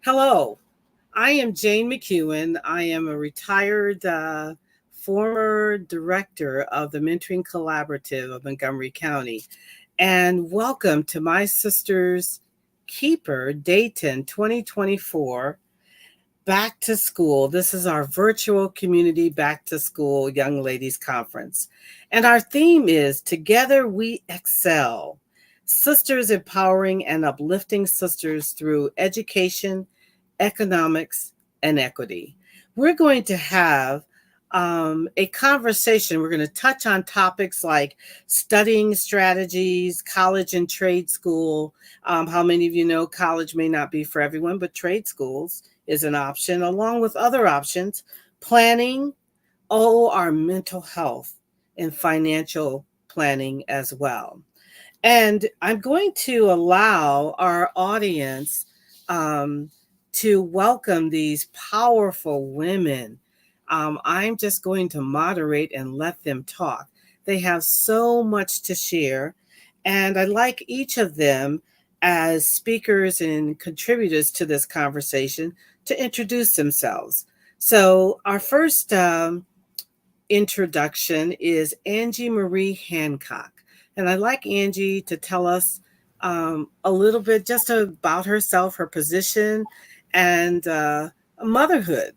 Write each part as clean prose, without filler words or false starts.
Hello, I am Jane McEwen. I am a retired former director of the Mentoring Collaborative of Montgomery County. And welcome to my sister's Keeper Dayton 2024 Back to School. This is our virtual community back to school young ladies conference. And our theme is Together We Excel. Sisters empowering and uplifting sisters through education, economics, and equity. We're going to have a conversation. We're going to touch on topics like studying strategies, college and trade school. How many of you know college may not be for everyone, but trade schools is an option, along with other options, planning, our mental health and financial planning as well. And I'm going to allow our audience to welcome these powerful women. I'm just going to moderate and let them talk. They have so much to share, and I'd like each of them as speakers and contributors to this conversation to introduce themselves. So our first introduction is Ange-Marie Hancock. And I'd like Angie to tell us a little bit just about herself, her position, and motherhood.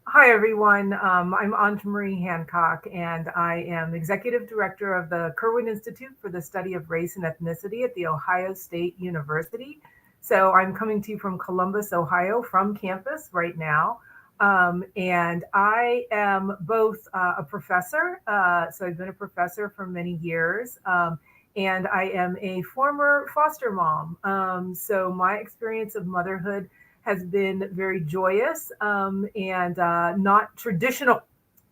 Hi, everyone. I'm Ange-Marie Hancock, and I am Executive Director of the Kirwan Institute for the Study of Race and Ethnicity at The Ohio State University. So I'm coming to you from Columbus, Ohio, from campus right now. And I am both a professor, so I've been a professor for many years, and I am a former foster mom. So my experience of motherhood has been very joyous and not traditional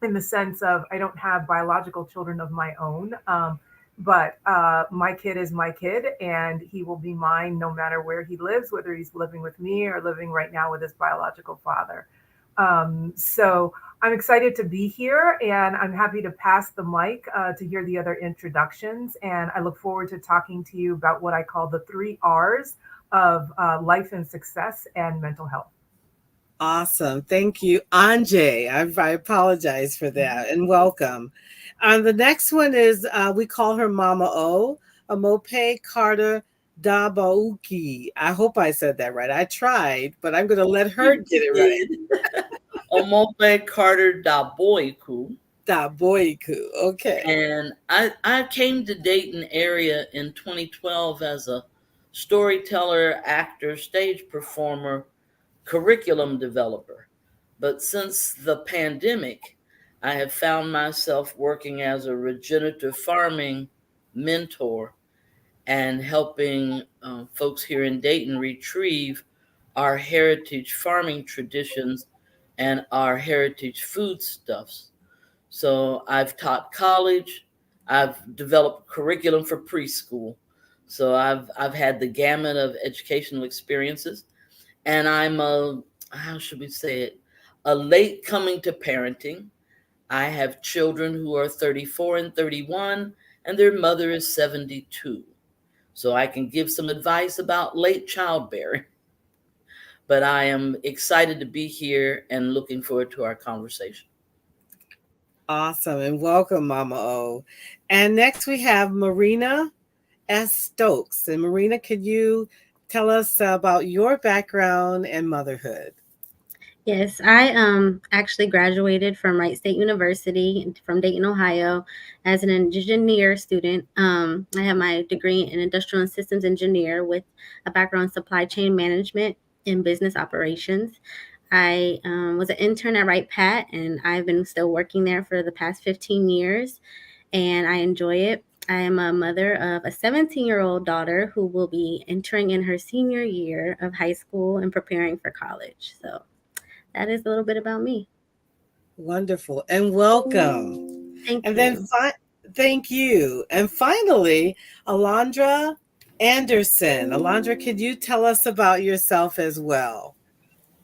in the sense of I don't have biological children of my own, but my kid is my kid, and he will be mine no matter where he lives, whether he's living with me or living right now with his biological father. So I'm excited to be here, and I'm happy to pass the mic to hear the other introductions. And I look forward to talking to you about what I call the 3 R's of life and success and mental health. Awesome. Thank you, Ange. I apologize for that, and welcome. The next one is, we call her Mama O, Omope Carter Daboiku. I hope I said that right. I tried, but I'm going to let her get it right. Omope Carter Daboiku. Daboiku, okay. And I came to Dayton area in 2012 as a storyteller, actor, stage performer, curriculum developer. But since the pandemic, I have found myself working as a regenerative farming mentor and helping folks here in Dayton retrieve our heritage farming traditions and our heritage foodstuffs. So I've taught college, I've developed curriculum for preschool. So I've had the gamut of educational experiences, and I'm how should we say it, a late coming to parenting. I have children who are 34 and 31, and their mother is 72. So I can give some advice about late childbearing. But I am excited to be here and looking forward to our conversation. Awesome, and welcome, Mama O. And next we have Marina S. Stokes. And Marina, could you tell us about your background and motherhood? Yes, I actually graduated from Wright State University from Dayton, Ohio, as an engineer student. I have my degree in industrial and systems engineer with a background in supply chain management and business operations. I was an intern at Wright Pat, and I've been still working there for the past 15 years, and I enjoy it. I am a mother of a 17-year-old daughter who will be entering in her senior year of high school and preparing for college. So that is a little bit about me. Wonderful, and welcome. Thank you. Then thank you. And finally, Alondra Anderson. Alondra, could you tell us about yourself as well?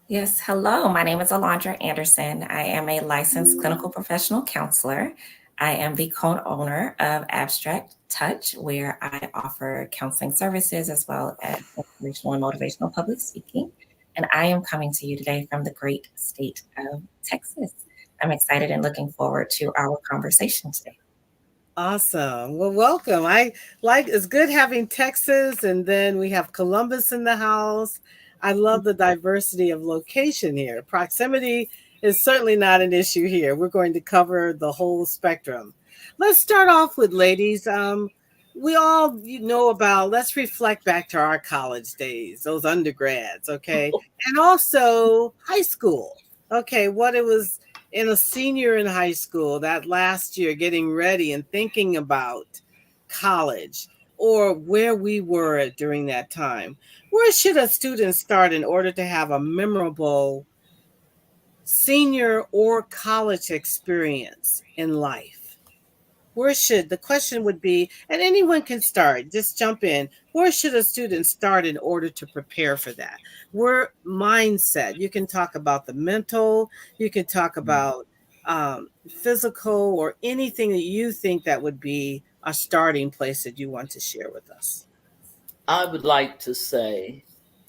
Yes, hello. My name is Alondra Anderson. I am a licensed clinical professional counselor. I am the co-owner of Abstract Touch, where I offer counseling services as well as inspirational and motivational public speaking. And I am coming to you today from the great state of Texas. I'm excited and looking forward to our conversation today. Awesome. Well, welcome. It's good having Texas, and then we have Columbus in the house. I love the diversity of location here. Proximity is certainly not an issue here. We're going to cover the whole spectrum. Let's start off with ladies. We all let's reflect back to our college days, those undergrads, okay? And also high school. Okay, what it was in a senior in high school, that last year, getting ready and thinking about college or where we were during that time. Where should a student start in order to have a memorable senior or college experience in life? The question would be, and anyone can start, just jump in. Where should a student start in order to prepare for that? Where mindset, you can talk about the mental, you can talk about physical, or anything that you think that would be a starting place that you want to share with us. I would like to say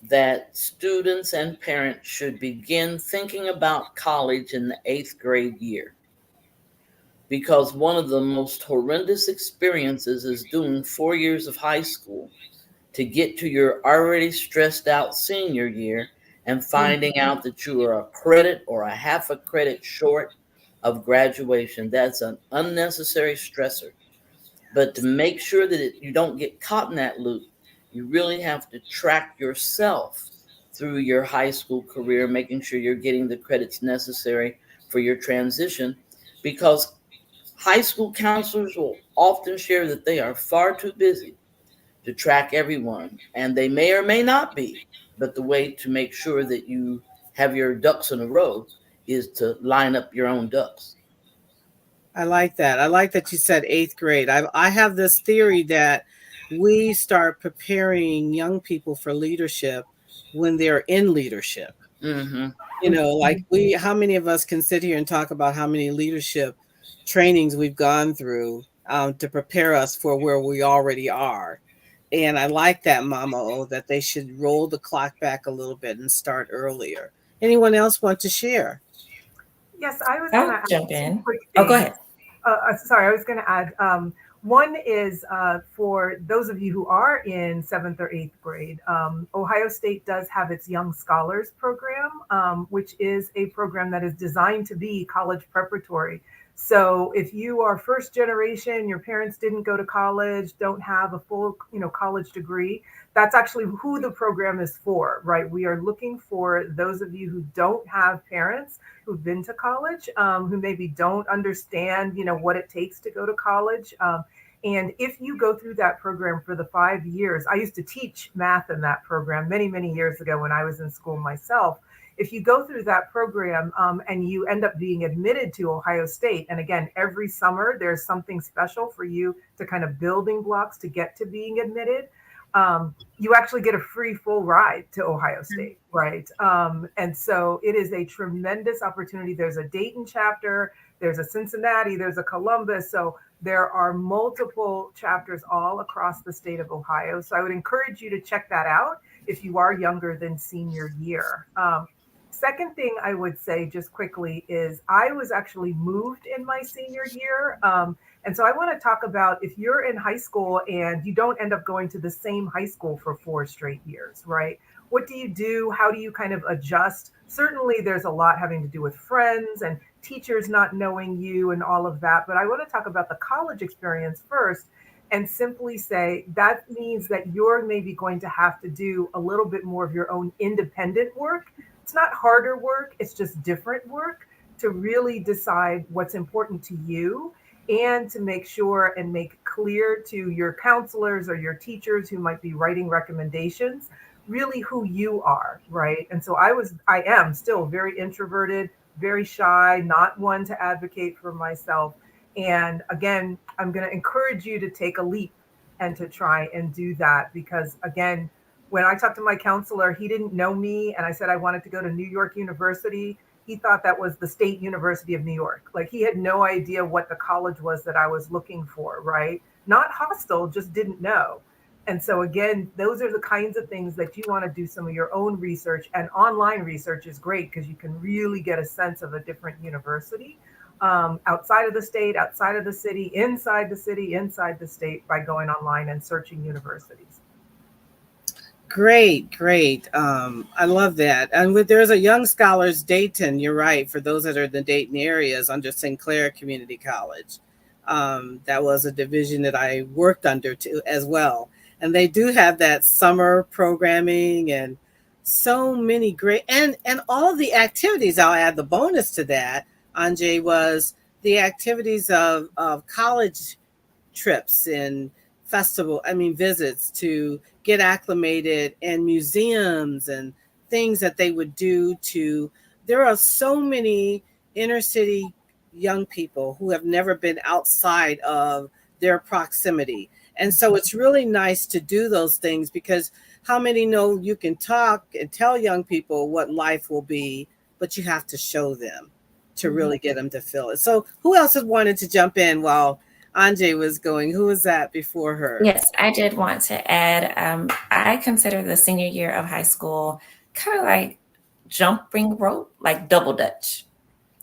that students and parents should begin thinking about college in the 8th grade year. Because one of the most horrendous experiences is doing 4 years of high school to get to your already stressed out senior year and finding out that you are a credit or a half a credit short of graduation. That's an unnecessary stressor. But to make sure that you don't get caught in that loop, you really have to track yourself through your high school career, making sure you're getting the credits necessary for your transition, because high school counselors will often share that they are far too busy to track everyone, and they may or may not be. But the way to make sure that you have your ducks in a row is to line up your own ducks. I like that. I like that you said 8th grade. I have this theory that we start preparing young people for leadership when they're in leadership. Mm-hmm. Like how many of us can sit here and talk about how many leadership trainings we've gone through to prepare us for where we already are. And I like that, Mama, that they should roll the clock back a little bit and start earlier. Anyone else want to share? Yes, I was going to jump in. Oh, go ahead. Sorry, I was going to add. One is for those of you who are in 7th or 8th grade, Ohio State does have its Young Scholars program, which is a program that is designed to be college preparatory. So if you are first generation, your parents didn't go to college, don't have a full, college degree, that's actually who the program is for, right? We are looking for those of you who don't have parents who've been to college, who maybe don't understand, what it takes to go to college. And if you go through that program for the 5 years, I used to teach math in that program many, many years ago when I was in school myself. If you go through that program and you end up being admitted to Ohio State, and again, every summer there's something special for you to kind of building blocks to get to being admitted, you actually get a free full ride to Ohio State, right? And so it is a tremendous opportunity. There's a Dayton chapter, there's a Cincinnati, there's a Columbus. So there are multiple chapters all across the state of Ohio. So I would encourage you to check that out if you are younger than senior year. Second thing I would say just quickly is I was actually moved in my senior year. And so I want to talk about if you're in high school and you don't end up going to the same high school for 4 straight years, right? What do you do? How do you kind of adjust? Certainly there's a lot having to do with friends and teachers not knowing you and all of that. But I want to talk about the college experience first and simply say that means that you're maybe going to have to do a little bit more of your own independent work. It's not harder work, it's just different work to really decide what's important to you and to make sure and make clear to your counselors or your teachers who might be writing recommendations, really who you are, right? And so I am still very introverted, very shy, not one to advocate for myself. And again, I'm going to encourage you to take a leap and to try and do that because again, when I talked to my counselor, he didn't know me and I said I wanted to go to New York University. he thought that was the State University of New York. Like he had no idea what the college was that I was looking for, right? Not hostile, just didn't know. And so again, those are the kinds of things that you want to do some of your own research, and online research is great because you can really get a sense of a different university outside of the state, outside of the city, inside the state by going online and searching universities. Great. I love that. And there's a Young Scholars Dayton, you're right, for those that are in the Dayton areas under Sinclair Community College. That was a division that I worked under too, as well. And they do have that summer programming and so many great, and all the activities. I'll add the bonus to that, Ange, was the activities of college trips and visits to get acclimated, and museums and things that they would do there are so many inner city young people who have never been outside of their proximity. And so it's really nice to do those things, because how many know you can talk and tell young people what life will be, but you have to show them to really get them to feel it. So who else has wanted to jump in while Ange was going? Who was that before her? Yes, I did want to add, I consider the senior year of high school kind of like jumping rope, like double dutch.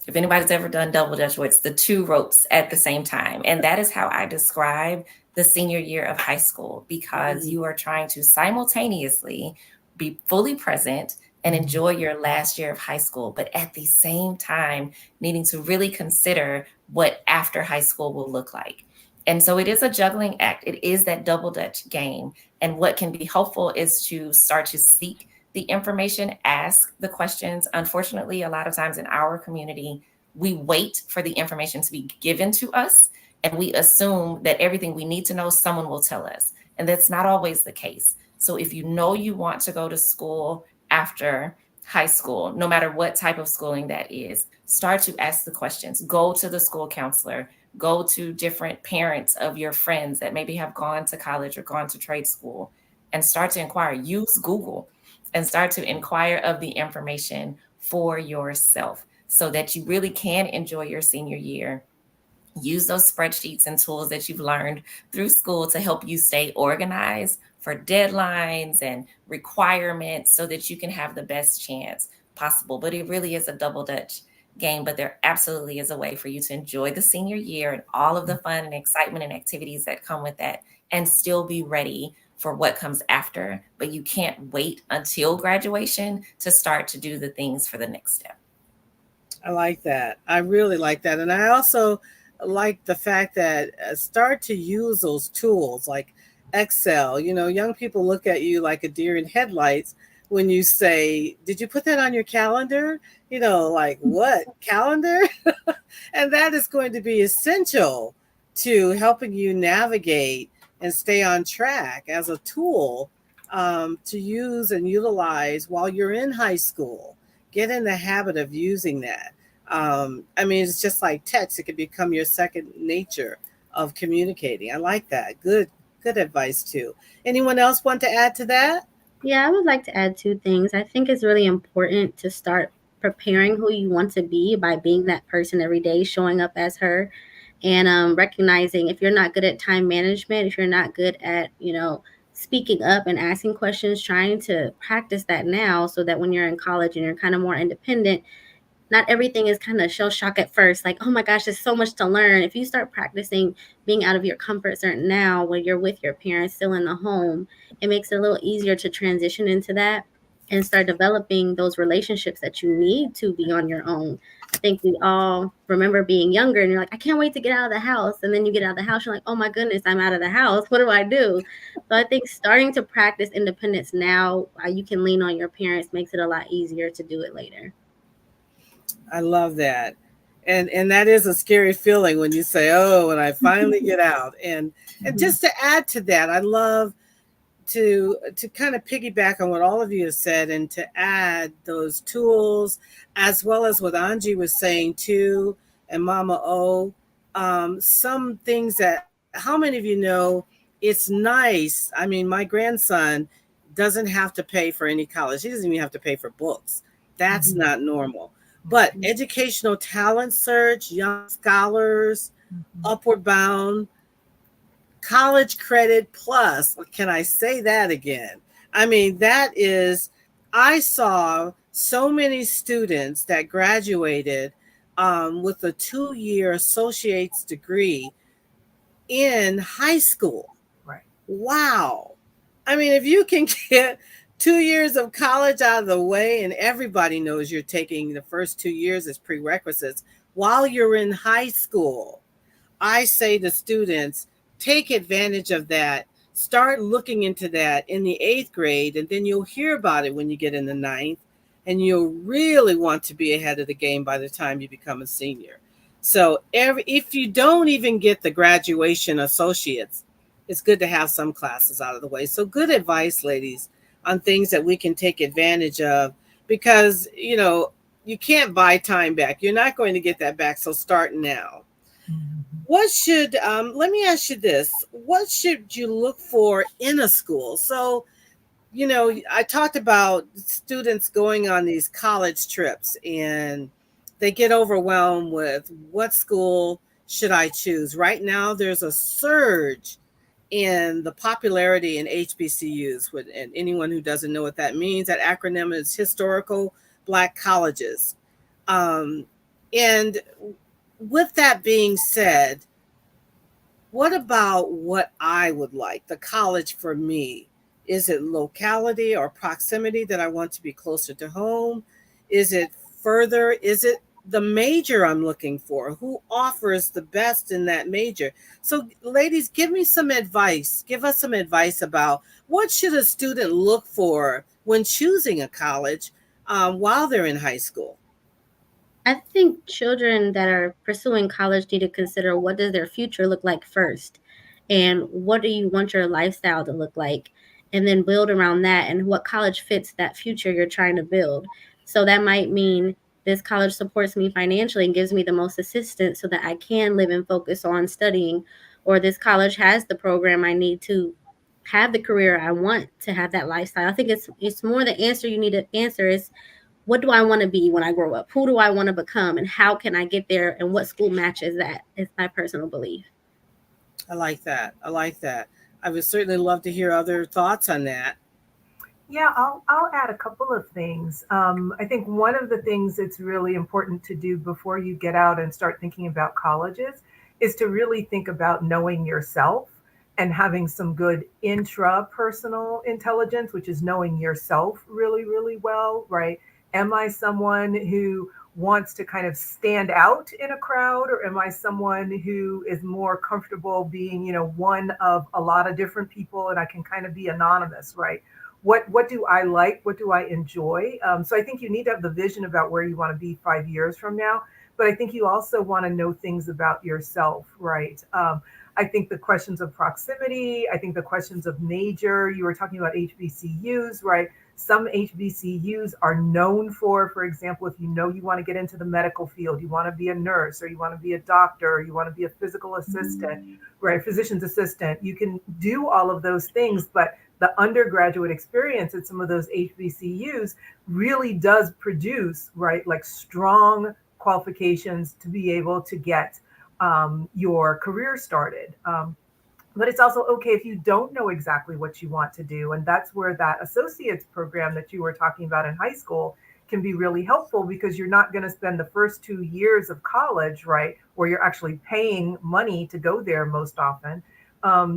If anybody's ever done double dutch, where it's the two ropes at the same time. And that is how I describe the senior year of high school, because you are trying to simultaneously be fully present and enjoy your last year of high school, but at the same time, needing to really consider what after high school will look like. And so it is a juggling act. It is that double dutch game. And what can be helpful is to start to seek the information, ask the questions. Unfortunately, a lot of times in our community, we wait for the information to be given to us, and we assume that everything we need to know, someone will tell us. And that's not always the case. So if you know you want to go to school after high school, no matter what type of schooling that is, start to ask the questions. Go to the school counselor, go to different parents of your friends that maybe have gone to college or gone to trade school, and start to inquire. Use Google and start to inquire of the information for yourself so that you really can enjoy your senior year. Use those spreadsheets and tools that you've learned through school to help you stay organized for deadlines and requirements so that you can have the best chance possible. But it really is a double dutch game, but there absolutely is a way for you to enjoy the senior year and all of the fun and excitement and activities that come with that, and still be ready for what comes after. But you can't wait until graduation to start to do the things for the next step. I like that. I really like that. And I also like the fact that start to use those tools like Excel. You know, young people look at you like a deer in headlights when you say, did you put that on your calendar? You know, like what calendar? And that is going to be essential to helping you navigate and stay on track as a tool to use and utilize while you're in high school. Get in the habit of using that. I mean, it's just like text. It could become your second nature of communicating. I like that. Good advice too. Anyone else want to add to that? Yeah, I would like to add two things. I think it's really important to start preparing who you want to be by being that person every day, showing up as her, and recognizing if you're not good at time management, if you're not good at, speaking up and asking questions, trying to practice that now so that when you're in college and you're kind of more independent, not everything is kind of shell shock at first. Like, oh my gosh, there's so much to learn. If you start practicing being out of your comfort zone now when you're with your parents still in the home, it makes it a little easier to transition into that and start developing those relationships that you need to be on your own. I think we all remember being younger and you're like, I can't wait to get out of the house. And then you get out of the house, you're like, oh my goodness, I'm out of the house. What do I do? So I think starting to practice independence now, you can lean on your parents, makes it a lot easier to do it later. I love that. And that is a scary feeling when you say, oh, when I finally get out. And just to add to that, I love to kind of piggyback on what all of you have said and to add those tools, as well as what Angie was saying too, and Mama O, some things that, how many of you know, it's nice. I mean, my grandson doesn't have to pay for any college. He doesn't even have to pay for books. That's not normal. But educational talent search, young scholars, upward bound, college credit plus. Can I say that again? I mean, that is, I saw so many students that graduated with a 2-year associate's degree in high school. Right. Wow. I mean, if you can get 2 years of college out of the way, and everybody knows you're taking the first 2 years as prerequisites while you're in high school, I say to students, take advantage of that. Start looking into that in the 8th grade, and then you'll hear about it when you get in the 9th, and you'll really want to be ahead of the game by the time you become a senior. So if you don't even get the graduation associates, it's good to have some classes out of the way. So good advice, ladies, on things that we can take advantage of, because, you can't buy time back. You're not going to get that back. So start now. What should, let me ask you this, what should you look for in a school? So, I talked about students going on these college trips and they get overwhelmed with what school should I choose? Right now, there's a surge in the popularity in HBCUs. And anyone who doesn't know what that means, that acronym is Historical Black Colleges. And with that being said, what about what I would like, the college for me? Is it locality or proximity that I want to be closer to home? Is it further? Is it the major I'm looking for? Who offers the best in that major? So, ladies, give me some advice. Give us some advice about what should a student look for when choosing a college while they're in high school? I think children that are pursuing college need to consider, what does their future look like first? And what do you want your lifestyle to look like? And then build around that, and what college fits that future you're trying to build. So that might mean this college supports me financially and gives me the most assistance so that I can live and focus on studying. Or this college has the program I need to have the career I want to have that lifestyle. I think it's more the answer you need to answer is, what do I want to be when I grow up? Who do I want to become? And how can I get there? And what school matches that is my personal belief. I like that. I like that. I would certainly love to hear other thoughts on that. Yeah, I'll add a couple of things. I think one of the things that's really important to do before you get out and start thinking about colleges is to really think about knowing yourself and having some good intrapersonal intelligence, which is knowing yourself really, really well, right? Am I someone who wants to kind of stand out in a crowd, or am I someone who is more comfortable being, one of a lot of different people, and I can kind of be anonymous, right? What do I like? What do I enjoy? So I think you need to have the vision about where you want to be 5 years from now. But I think you also want to know things about yourself, right? I think the questions of proximity, I think the questions of major, you were talking about HBCUs, right? Some HBCUs are known for example, if you know you want to get into the medical field, you want to be a nurse, or you want to be a doctor, or you want to be a physical assistant, right? Physician's assistant. You can do all of those things, but the undergraduate experience at some of those HBCUs really does produce, right, like strong qualifications to be able to get your career started. But it's also okay if you don't know exactly what you want to do. And that's where that associate's program that you were talking about in high school can be really helpful, because you're not going to spend the first 2 years of college, right, where you're actually paying money to go there most often,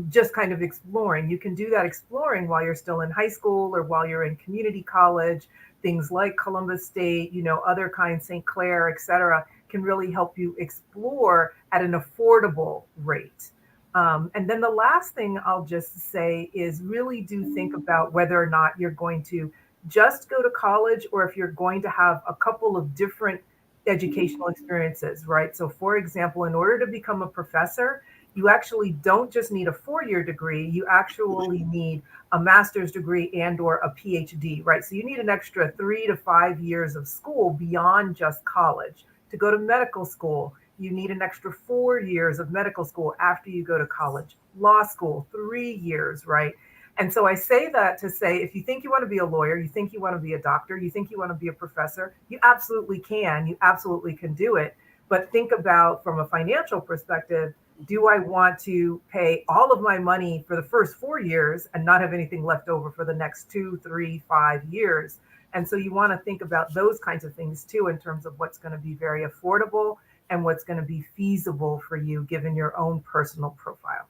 just kind of exploring. You can do that exploring while you're still in high school or while you're in community college. Things like Columbus State, other kinds, St. Clair, et cetera, can really help you explore at an affordable rate. And then the last thing I'll just say is really do think about whether or not you're going to just go to college, or if you're going to have a couple of different educational experiences, right? So for example, in order to become a professor, you actually don't just need a 4-year degree, you actually need a master's degree and or a PhD, right? So you need an extra 3 to 5 years of school beyond just college. To go to medical school, you need an extra 4 years of medical school after you go to college. Law school, 3 years, right? And so I say that to say, if you think you want to be a lawyer, you think you want to be a doctor, you think you want to be a professor, you absolutely can. You absolutely can do it. But think about from a financial perspective, do I want to pay all of my money for the first 4 years and not have anything left over for the next 2, 3, 5 years? And so you want to think about those kinds of things too, in terms of what's going to be very affordable and what's going to be feasible for you given your own personal profile.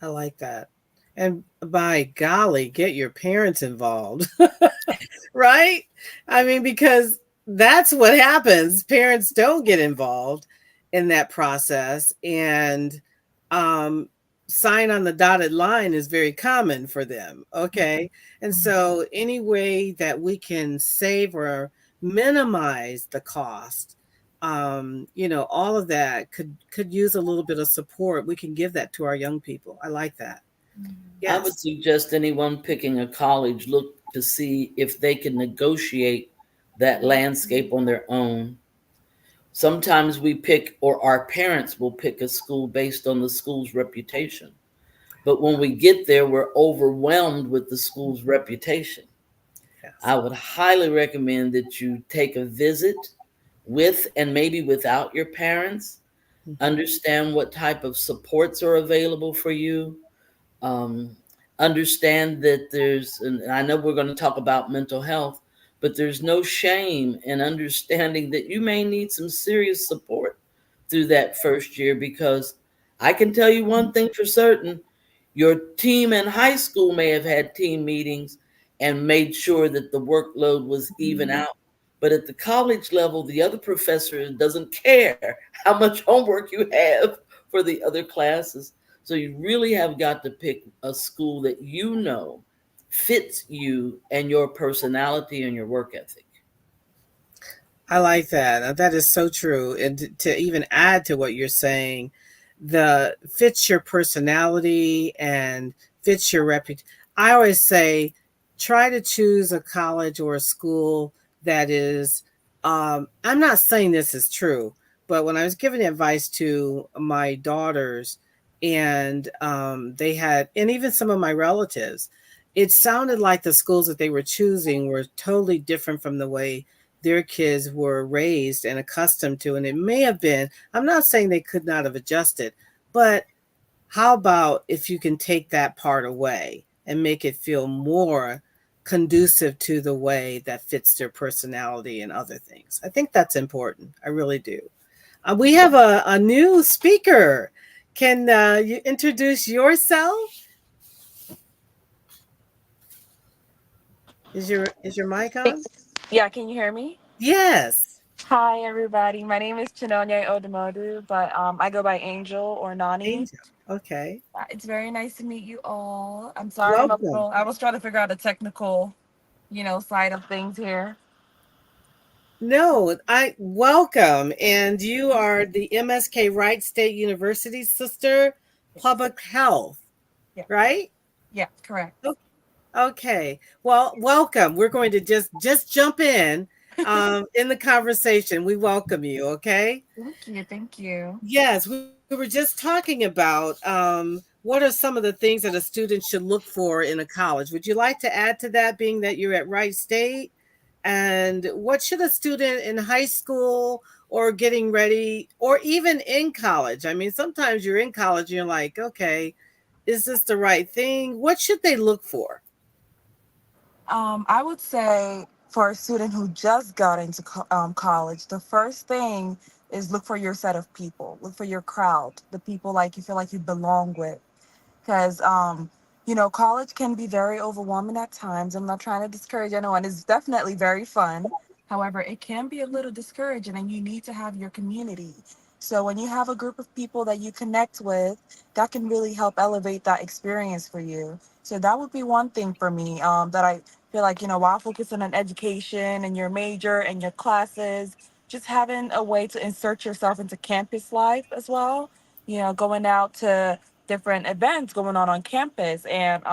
I like that. And by golly, get your parents involved, right? I mean, because that's what happens. Parents don't get involved in that process, and sign on the dotted line is very common for them. Okay. And so, any way that we can save or minimize the cost, all of that could use a little bit of support. We can give that to our young people. I like that. I would Yes. suggest anyone picking a college look to see if they can negotiate that landscape on their own. Sometimes we pick, or our parents will pick a school based on the school's reputation. But when we get there, we're overwhelmed with the school's reputation. Yes. I would highly recommend that you take a visit with and maybe without your parents, understand what type of supports are available for you. Understand that and I know we're going to talk about mental health, but there's no shame in understanding that you may need some serious support through that first year, because I can tell you one thing for certain: your team in high school may have had team meetings and made sure that the workload was even out. But at the college level, the other professor doesn't care how much homework you have for the other classes. So you really have got to pick a school that fits you and your personality and your work ethic. I like that. That is so true. And to even add to what you're saying, the fits your personality and fits your reputation. I always say, try to choose a college or a school that is. I'm not saying this is true, but when I was giving advice to my daughters, and they had, and even some of my relatives, it sounded like the schools that they were choosing were totally different from the way their kids were raised and accustomed to. And it may have been, I'm not saying they could not have adjusted, but how about if you can take that part away and make it feel more conducive to the way that fits their personality and other things? I think that's important. I really do. We have a new speaker. Can you introduce yourself? Is your mic on? Yeah, can you hear me? Yes. Hi, everybody. My name is Chinonye Odumodu, but I go by Angel or Nani. Angel. Okay. It's very nice to meet you all. I'm sorry Welcome. I was trying to figure out the technical, side of things here. No, I welcome. And you are the MSK Wright State University Sister Public Health, Yeah. right? Yeah, correct. Okay. Well, welcome. We're going to just jump in the conversation. We welcome you, okay? Thank you. Yes, we were just talking about what are some of the things that a student should look for in a college. Would you like to add to that, being that you're at Wright State? And what should a student in high school or getting ready, or even in college? I mean, sometimes you're in college and you're like, okay, is this the right thing? What should they look for? I would say for a student who just got into college, the first thing is look for your set of people, look for your crowd, the people like you feel like you belong with. Because college can be very overwhelming at times. I'm not trying to discourage anyone. It's definitely very fun. However, it can be a little discouraging, and you need to have your community. So when you have a group of people that you connect with, that can really help elevate that experience for you. So that would be one thing for me, that I feel like, while focusing on education and your major and your classes, just having a way to insert yourself into campus life as well. Going out to different events going on campus, and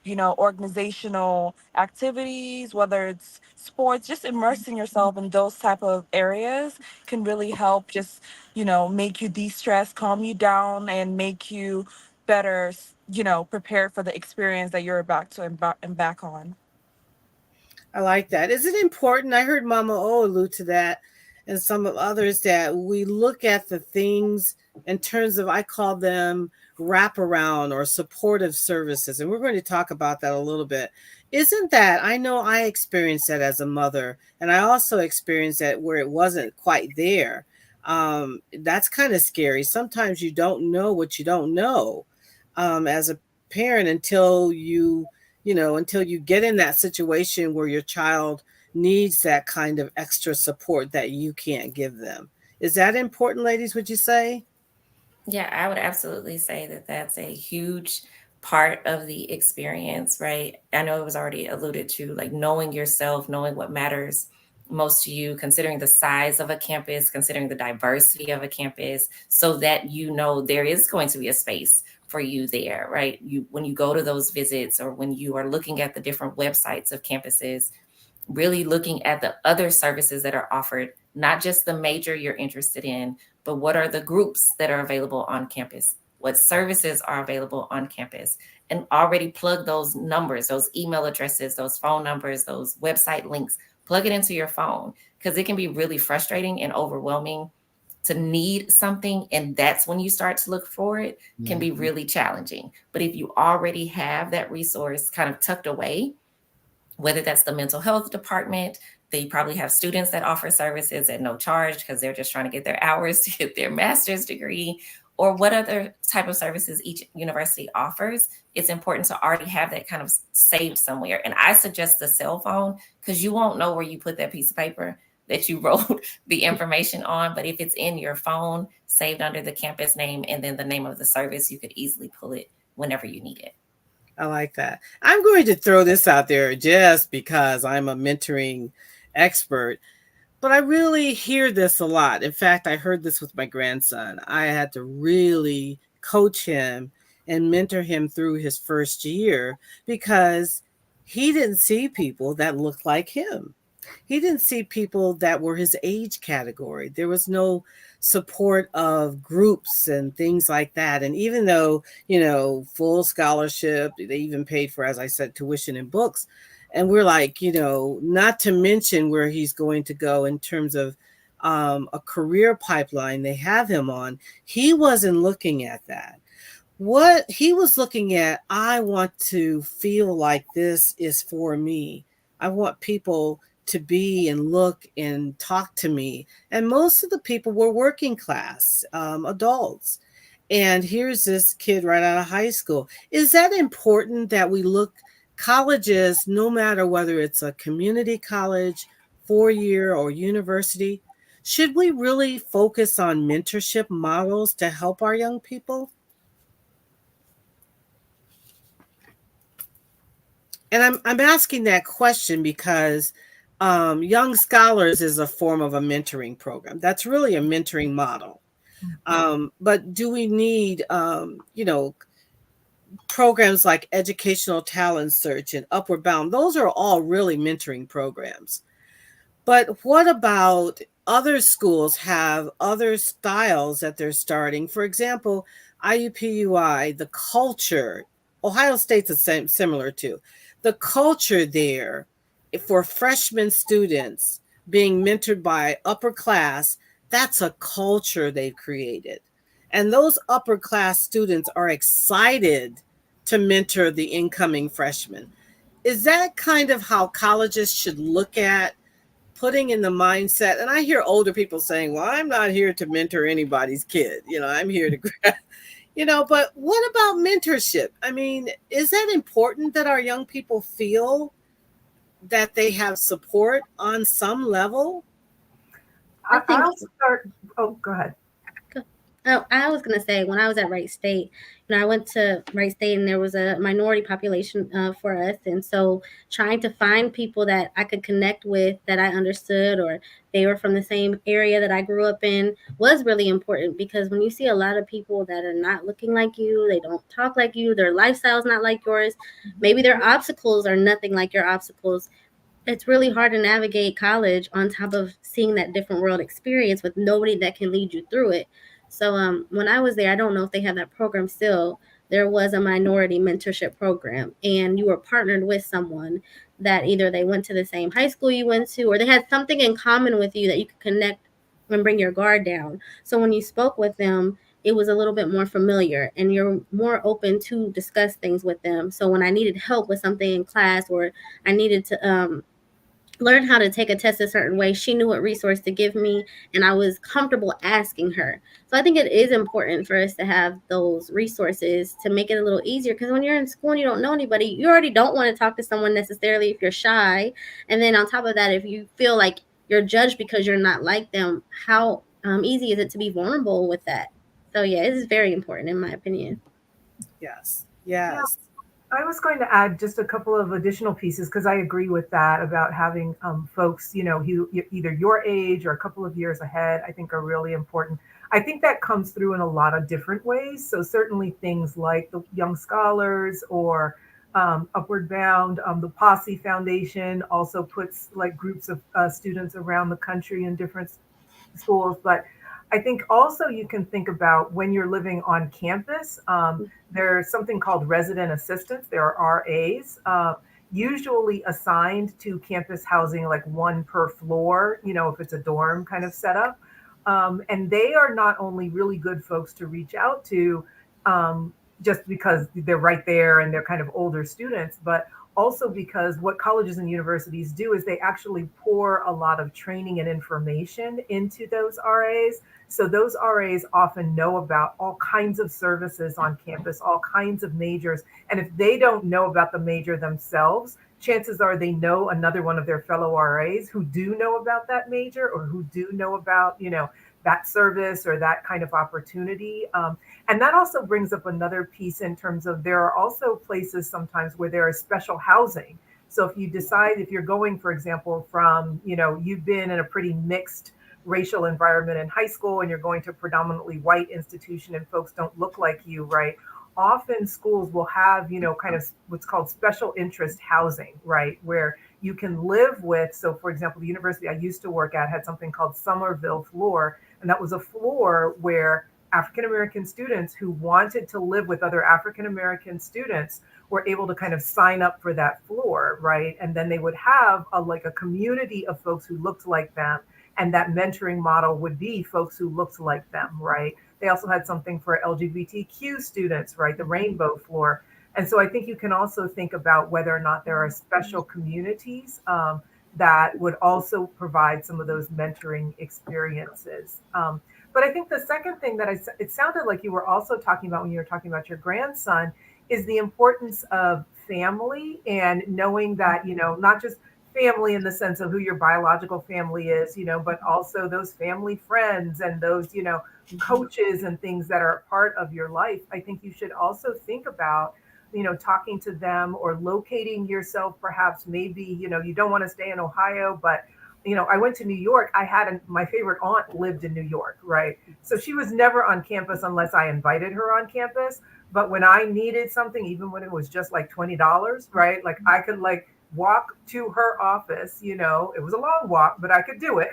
organizational activities, whether it's sports, just immersing yourself in those type of areas can really help just make you de-stress, calm you down, and make you better, prepared for the experience that you're about to embark on. I like that. Is it important? I heard Mama O allude to that and some of others that we look at the things in terms of, I call them wraparound or supportive services. And we're going to talk about that a little bit. Isn't that, I know I experienced that as a mother, and I also experienced that where it wasn't quite there. That's kind of scary. Sometimes you don't know what you don't know as a parent until you get in that situation where your child needs that kind of extra support that you can't give them. Is that important, ladies, would you say? Yeah, I would absolutely say that that's a huge part of the experience, right? I know it was already alluded to, like knowing yourself, knowing what matters most to you, considering the size of a campus, considering the diversity of a campus, so that you know there is going to be a space for you there, right? When you go to those visits or when you are looking at the different websites of campuses, really looking at the other services that are offered, not just the major you're interested in, but what are the groups that are available on campus? What services are available on campus? And already plug those numbers, those email addresses, those phone numbers, those website links, plug it into your phone, because it can be really frustrating and overwhelming to need something. And that's when you start to look for it, can be really challenging. But if you already have that resource kind of tucked away, whether that's the mental health department, they probably have students that offer services at no charge because they're just trying to get their hours to get their master's degree, or what other type of services each university offers. It's important to already have that kind of saved somewhere. And I suggest the cell phone, because you won't know where you put that piece of paper that you wrote the information on. But if it's in your phone, saved under the campus name and then the name of the service, you could easily pull it whenever you need it. I like that. I'm going to throw this out there just because I'm a mentoring expert, but I really hear this a lot. In fact, I heard this with my grandson. I had to really coach him and mentor him through his first year because he didn't see people that looked like him. He didn't see people that were his age category. There was no support of groups and things like that. And even though, full scholarship, they even paid for, as I said, tuition and books. And we're like, not to mention where he's going to go in terms of a career pipeline they have him on. He wasn't looking at that. What he was looking at, I want to feel like this is for me. I want people to be and look and talk to me. And most of the people were working class adults. And here's this kid right out of high school. Is that important that we look colleges, no matter whether it's a community college, 4-year or university, should we really focus on mentorship models to help our young people? And I'm asking that question because Young Scholars is a form of a mentoring program. That's really a mentoring model. But do we need, programs like Educational Talent Search and Upward Bound? Those are all really mentoring programs. But what about other schools have other styles that they're starting? For example, IUPUI, the culture, Ohio State's similar to. The culture there for freshman students being mentored by upper class, that's a culture they've created. And those upper class students are excited to mentor the incoming freshmen. Is that kind of how colleges should look at putting in the mindset? And I hear older people saying, well, I'm not here to mentor anybody's kid. I'm here to, but what about mentorship? I mean, is that important that our young people feel that they have support on some level? I'll start. Oh, go ahead. Oh, I was going to say, when I was at Wright State, I went to Wright State and there was a minority population for us. And so trying to find people that I could connect with, that I understood, or they were from the same area that I grew up in, was really important. Because when you see a lot of people that are not looking like you, they don't talk like you, their lifestyle's not like yours, maybe their obstacles are nothing like your obstacles, it's really hard to navigate college on top of seeing that different world experience with nobody that can lead you through it. So when I was there, I don't know if they have that program still, there was a minority mentorship program and you were partnered with someone that either they went to the same high school you went to, or they had something in common with you that you could connect and bring your guard down. So when you spoke with them, it was a little bit more familiar and you're more open to discuss things with them. So when I needed help with something in class, or I needed to learn how to take a test a certain way, she knew what resource to give me, and I was comfortable asking her. So I think it is important for us to have those resources to make it a little easier, because when you're in school and you don't know anybody, you already don't want to talk to someone necessarily if you're shy. And then on top of that, if you feel like you're judged because you're not like them, how easy is it to be vulnerable with that? So yeah, it is very important in my opinion. Yes. Yeah, Yes. I was going to add just a couple of additional pieces because I agree with that about having folks, who either your age or a couple of years ahead, I think are really important. I think that comes through in a lot of different ways. So certainly things like the Young Scholars or Upward Bound, the Posse Foundation also puts like groups of students around the country in different schools. But I think also you can think about when you're living on campus, there's something called resident assistants. There are RAs, usually assigned to campus housing, like one per floor, if it's a dorm kind of setup. And they are not only really good folks to reach out to, just because they're right there and they're kind of older students, but also because what colleges and universities do is they actually pour a lot of training and information into those RAs. So those RAs often know about all kinds of services on campus, all kinds of majors. And if they don't know about the major themselves, chances are they know another one of their fellow RAs who do know about that major, or who do know about, that service or that kind of opportunity. And that also brings up another piece in terms of there are also places sometimes where there is special housing. So if you decide, if you're going, for example, from, you've been in a pretty mixed racial environment in high school and you're going to a predominantly white institution and folks don't look like you, right? Often schools will have, kind of what's called special interest housing, right? Where you can live with, so for example, the university I used to work at had something called Somerville Floor. And that was a floor where African-American students who wanted to live with other African-American students were able to kind of sign up for that floor, right? And then they would have like a community of folks who looked like them. And that mentoring model would be folks who looked like them, right? They also had something for LGBTQ students, right? The rainbow floor. And so I think you can also think about whether or not there are special communities that would also provide some of those mentoring experiences. But I think the second thing that it sounded like you were also talking about when you were talking about your grandson is the importance of family, and knowing that, not just family in the sense of who your biological family is, but also those family friends and those, coaches and things that are part of your life. I think you should also think about, talking to them or locating yourself, perhaps maybe, you don't want to stay in Ohio, but I went to New York. My favorite aunt lived in New York, right? So she was never on campus unless I invited her on campus. But when I needed something, even when it was just like $20, right? Like I could walk to her office, it was a long walk, but I could do it,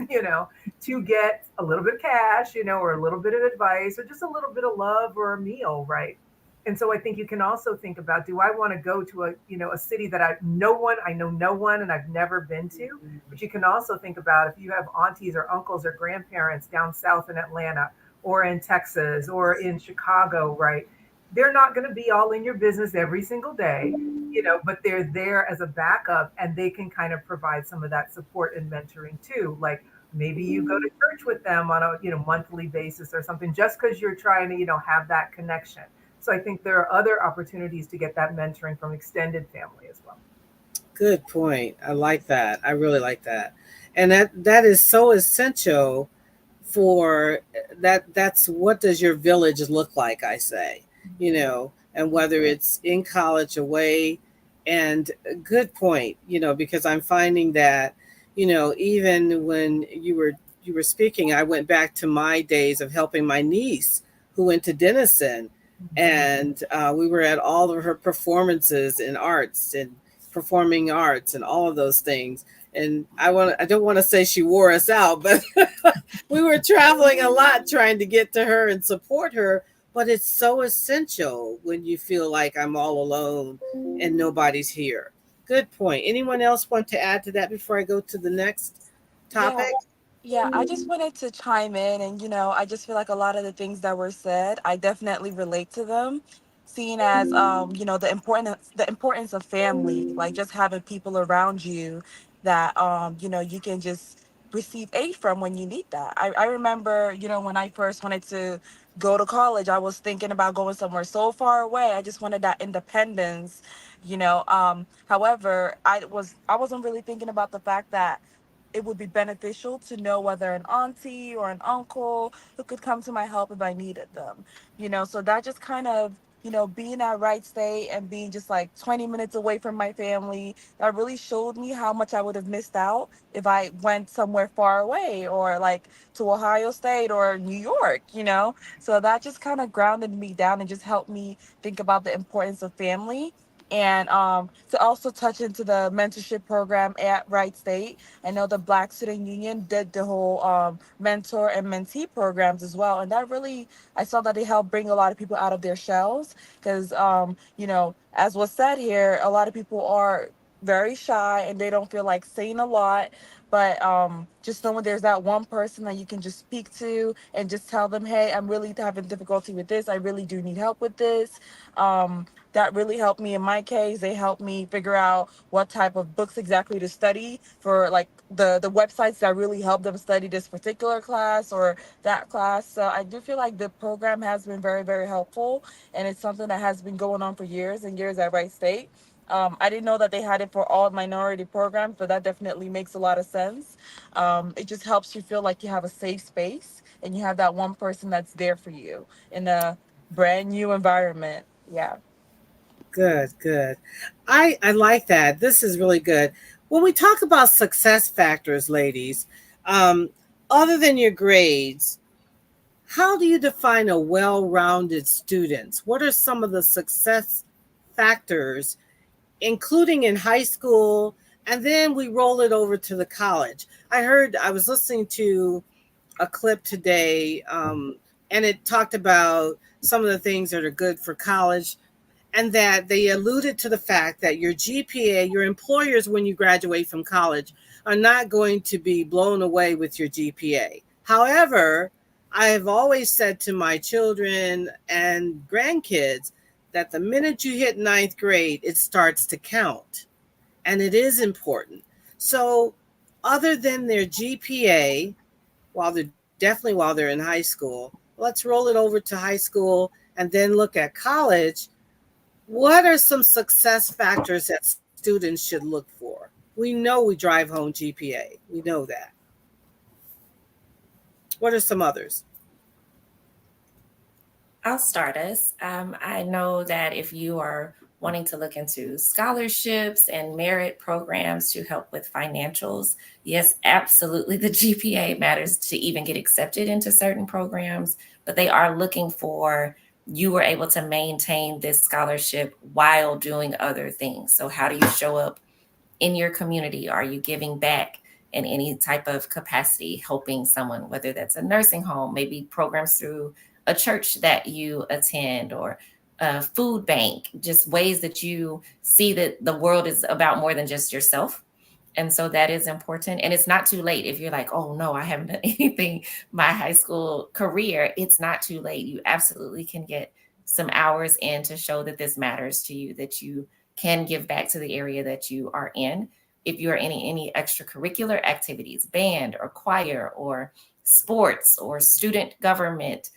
to get a little bit of cash, or a little bit of advice, or just a little bit of love or a meal, right? And so I think you can also think about, do I want to go to a city that I know no one and I've never been to? But you can also think about if you have aunties or uncles or grandparents down south in Atlanta or in Texas or in Chicago, right? They're not going to be all in your business every single day, but they're there as a backup, and they can kind of provide some of that support and mentoring too. Like maybe you go to church with them on a monthly basis or something, just because you're trying to have that connection. So I think there are other opportunities to get that mentoring from extended family as well. Good point. I like that. I really like that. And that is so essential for that. That's what does your village look like, I say, and whether it's in college, away. And good point, because I'm finding that, even when you were speaking, I went back to my days of helping my niece who went to Denison, and we were at all of her performances in arts and performing arts and all of those things. And I don't want to say she wore us out, but we were traveling a lot trying to get to her and support her. but it's so essential when you feel like I'm all alone and nobody's here. Good point. Anyone else want to add to that before I go to the next Yeah, topic? yeah, I just wanted to chime in, and I just feel like a lot of the things that were said, I definitely relate to them. Seeing as the importance of family, like just having people around you that you can just receive aid from when you need that. I remember, when I first wanted to go to college, I was thinking about going somewhere so far away. I just wanted that independence. However, I wasn't really thinking about the fact that it would be beneficial to know whether an auntie or an uncle who could come to my help if I needed them. So that just kind of, being at Wright State and being just like 20 minutes away from my family, that really showed me how much I would have missed out if I went somewhere far away or like to Ohio State or New York. So that just kind of grounded me down and just helped me think about the importance of family. And to also touch into the mentorship program at Wright State, I know the Black Student Union did the whole mentor and mentee programs as well, and that really, I saw that it helped bring a lot of people out of their shells because as was said here, a lot of people are very shy and they don't feel like saying a lot. But just knowing there's that one person that you can just speak to and just tell them, hey, I'm really having difficulty with this. I really do need help with this. That really helped me in my case. They helped me figure out what type of books exactly to study for, like the websites that really help them study this particular class or that class. So I do feel like the program has been very, very helpful, and it's something that has been going on for years and years at Wright State. I didn't know that they had it for all minority programs, but that definitely makes a lot of sense. It just helps you feel like you have a safe space and you have that one person that's there for you in a brand new environment. Yeah. Good, good. I like that. This is really good. When we talk about success factors, ladies, um, other than your grades, how do you define a well-rounded student? What are some of the success factors, including in high school, and then we roll it over to the college? I was listening to a clip today, and it talked about some of the things that are good for college, and that they alluded to the fact that your GPA, your employers, when you graduate from college, are not going to be blown away with your GPA. However, I have always said to my children and grandkids that the minute you hit ninth grade, it starts to count. And it is important. So, other than their GPA, while they're in high school, let's roll it over to high school and then look at college. What are some success factors that students should look for? We know we drive home GPA. We know that. What are some others? I'll start us. I know that if you are wanting to look into scholarships and merit programs to help with financials, yes, absolutely, the GPA matters to even get accepted into certain programs, but they are looking for you were able to maintain this scholarship while doing other things. So how do you show up in your community? Are you giving back in any type of capacity, helping someone, whether that's a nursing home, maybe programs through a church that you attend, or a food bank, just ways that you see that the world is about more than just yourself. And so that is important. And it's not too late if you're like, oh no, I haven't done anything my high school career. It's not too late. You absolutely can get some hours in to show that this matters to you, that you can give back to the area that you are in. If you are in any extracurricular activities, band or choir or sports or student government,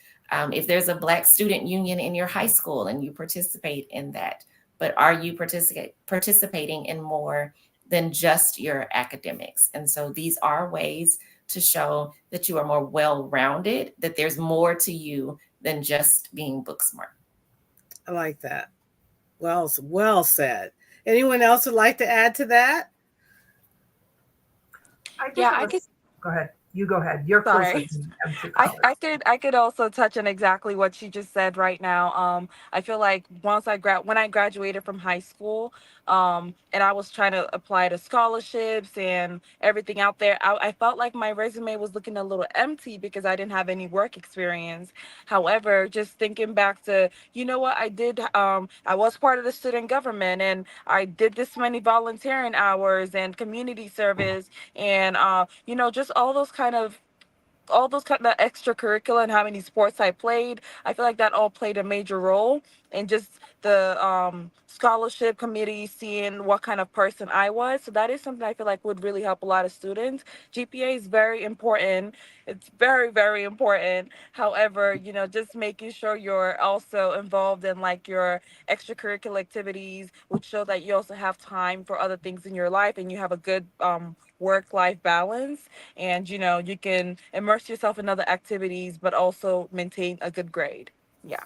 if there's a Black student union in your high school and you participate in that, but are you participating in more than just your academics? And so these are ways to show that you are more well-rounded, that there's more to you than just being book smart. I like that. Well said. Anyone else would like to add to that? Yeah, I could. Go ahead. You go ahead. You're closer Sorry. to I, college. I could I could also touch on exactly what she just said right now. I feel like when I graduated from high school, And I was trying to apply to scholarships and everything out there. I felt like my resume was looking a little empty because I didn't have any work experience. However, just thinking back to, you know what, I did, I was part of the student government, and I did this many volunteering hours and community service, and, just all those kind of extracurricular and how many sports I played. I feel like that all played a major role in just the scholarship committee seeing what kind of person I was. So that is something I feel like would really help a lot of students. GPA is very important. It's very, very important. However, just making sure you're also involved in like your extracurricular activities, which show that you also have time for other things in your life and you have a good work-life balance, and you can immerse yourself in other activities but also maintain a good grade. Yeah.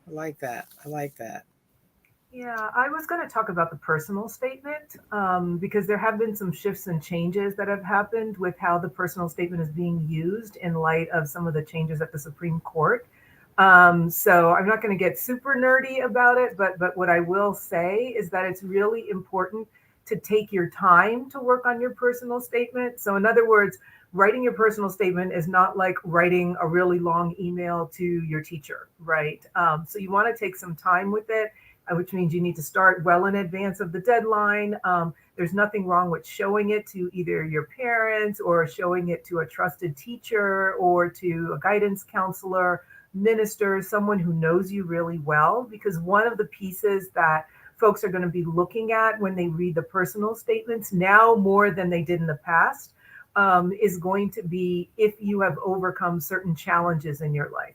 I like that. I like that. Yeah, I was going to talk about the personal statement because there have been some shifts and changes that have happened with how the personal statement is being used in light of some of the changes at the Supreme Court. So I'm not going to get super nerdy about it, but what I will say is that it's really important to take your time to work on your personal statement. So in other words, writing your personal statement is not like writing a really long email to your teacher, right? So you want to take some time with it, which means you need to start well in advance of the deadline. There's nothing wrong with showing it to either your parents or showing it to a trusted teacher or to a guidance counselor, minister, someone who knows you really well, because one of the pieces that folks are going to be looking at when they read the personal statements now more than they did in the past is going to be if you have overcome certain challenges in your life.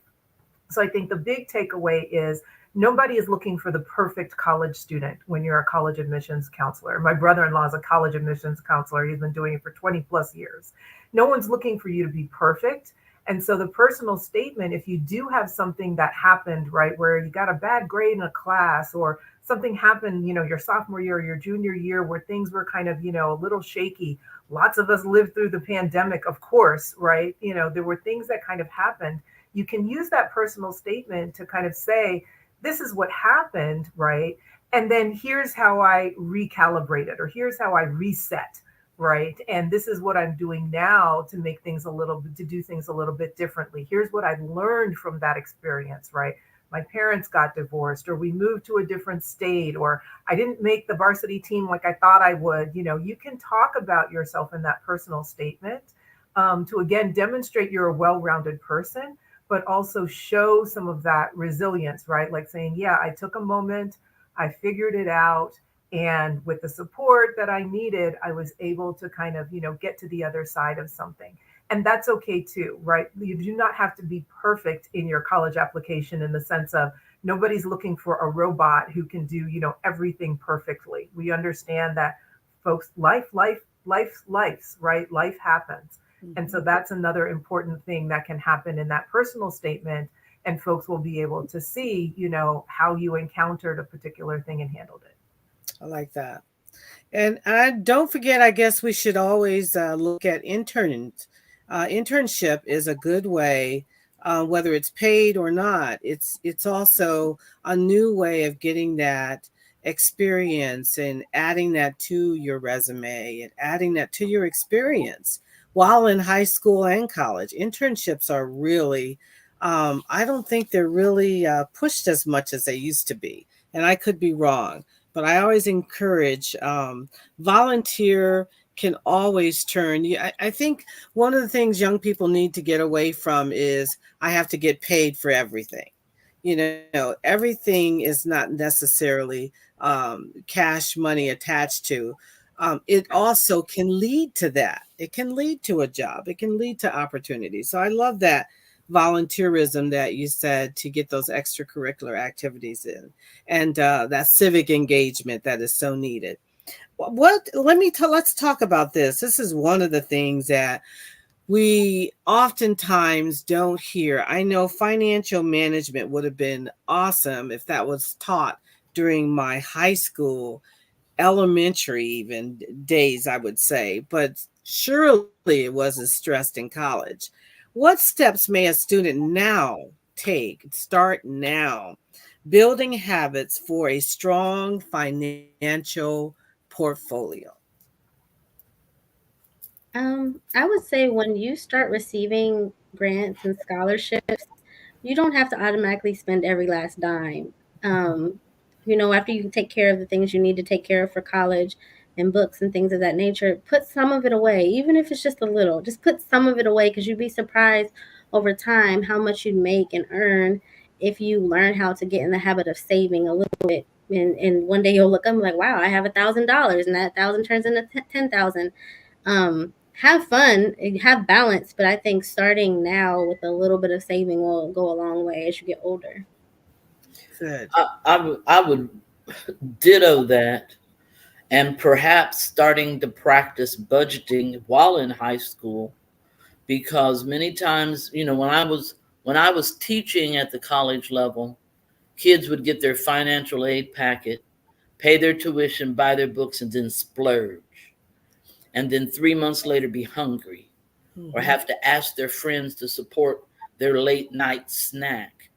So I think the big takeaway is nobody is looking for the perfect college student when you're a college admissions counselor. My brother-in-law is a college admissions counselor. He's been doing it for 20 plus years. No one's looking for you to be perfect. And so the personal statement, if you do have something that happened, right, where you got a bad grade in a class or something happened, your sophomore year or your junior year where things were kind of, a little shaky. Lots of us lived through the pandemic, of course, right? There were things that kind of happened. You can use that personal statement to kind of say, this is what happened, right? And then here's how I recalibrated, or here's how I reset, right? And this is what I'm doing now to make things to do things a little bit differently. Here's what I've learned from that experience, right? My parents got divorced, or we moved to a different state, or I didn't make the varsity team like I thought I would. You can talk about yourself in that personal statement to again demonstrate you're a well-rounded person, but also show some of that resilience, right? Like saying, yeah, I took a moment, I figured it out, and with the support that I needed, I was able to kind of, get to the other side of something. And that's okay too, right? You do not have to be perfect in your college application in the sense of nobody's looking for a robot who can do, everything perfectly. We understand that folks, life, right? Life happens. And so that's another important thing that can happen in that personal statement. And folks will be able to see, how you encountered a particular thing and handled it. I like that. And don't forget, I guess we should always look at interns. Internship is a good way, whether it's paid or not. It's also a new way of getting that experience and adding that to your resume and adding that to your experience while in high school and college. Internships are really, I don't think they're really pushed as much as they used to be. And I could be wrong, but I always encourage volunteer can always turn. I think one of the things young people need to get away from is I have to get paid for everything. Everything is not necessarily cash money attached to. It also can lead to that. It can lead to a job. It can lead to opportunity. So I love that volunteerism that you said to get those extracurricular activities in, and that civic engagement that is so needed. Let's talk about this. This is one of the things that we oftentimes don't hear. I know financial management would have been awesome if that was taught during my high school, elementary even days, I would say, but surely it wasn't stressed in college. What steps may a student start now building habits for a strong financial portfolio? I would say when you start receiving grants and scholarships, you don't have to automatically spend every last dime. After you take care of the things you need to take care of for college and books and things of that nature, put some of it away, even if it's just a little. Just put some of it away, because you'd be surprised over time how much you'd make and earn if you learn how to get in the habit of saving a little bit. And one day you'll look up and be like, wow, I have $1,000, and that 1,000 turns into 10,000. Have fun, have balance, but I think starting now with a little bit of saving will go a long way as you get older. Good. I would ditto that, and perhaps starting to practice budgeting while in high school, because many times, when I was teaching at the college level, kids would get their financial aid packet, pay their tuition, buy their books, and then splurge. And then 3 months later be hungry, or have to ask their friends to support their late night snack.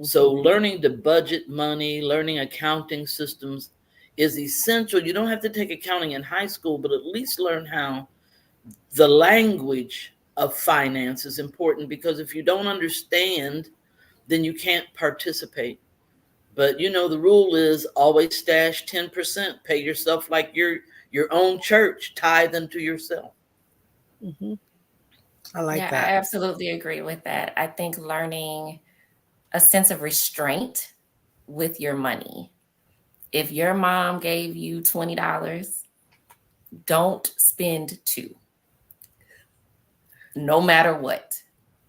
So learning to budget money, learning accounting systems is essential. You don't have to take accounting in high school, but at least learn how the language of finance is important, because if you don't understand, then you can't participate. But the rule is always stash 10%, pay yourself like your own church, tithe unto yourself. I like Yeah, that. I absolutely agree with that. I think learning a sense of restraint with your money. If your mom gave you $20, don't spend $2, no matter what,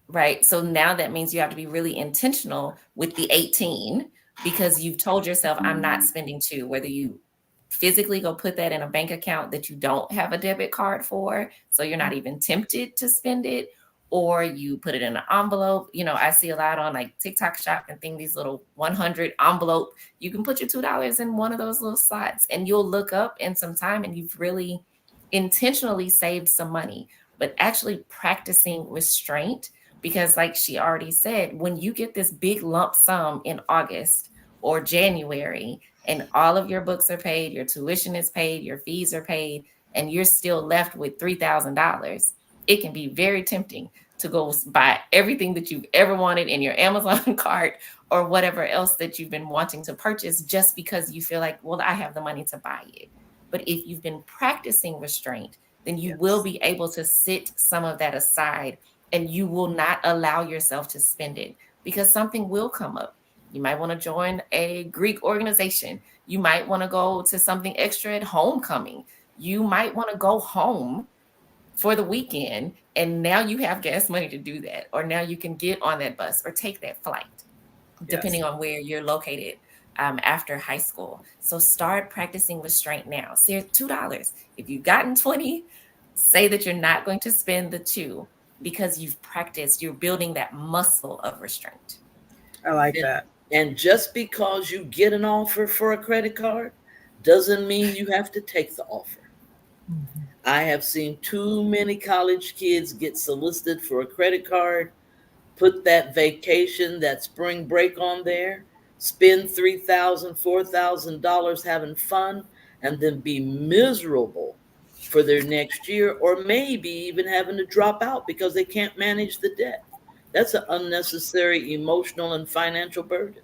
right? So now that means you have to be really intentional with the 18, because you've told yourself, I'm not spending $2, whether you physically go put that in a bank account that you don't have a debit card for, so you're not even tempted to spend it, or you put it in an envelope. I see a lot on like TikTok Shop and these little 100 envelope. You can put your $2 in one of those little slots, and you'll look up in some time and you've really intentionally saved some money. But actually practicing restraint, because like she already said, when you get this big lump sum in August or January, and all of your books are paid, your tuition is paid, your fees are paid, and you're still left with $3,000, it can be very tempting to go buy everything that you've ever wanted in your Amazon cart or whatever else that you've been wanting to purchase, just because you feel like, well, I have the money to buy it. But if you've been practicing restraint, then you will be able to sit some of that aside, and you will not allow yourself to spend it, because something will come up. You might want to join a Greek organization. You might want to go to something extra at homecoming. You might want to go home for the weekend, and now you have gas money to do that, or now you can get on that bus or take that flight, depending on where you're located after high school. So start practicing restraint now. So $2. If you've gotten 20, say that you're not going to spend the 2, because you've practiced, you're building that muscle of restraint. I like that. And just because you get an offer for a credit card doesn't mean you have to take the offer. I have seen too many college kids get solicited for a credit card, put that vacation, that spring break on there, spend $3,000, $4,000 having fun, and then be miserable for their next year, or maybe even having to drop out because they can't manage the debt. That's an unnecessary emotional and financial burden.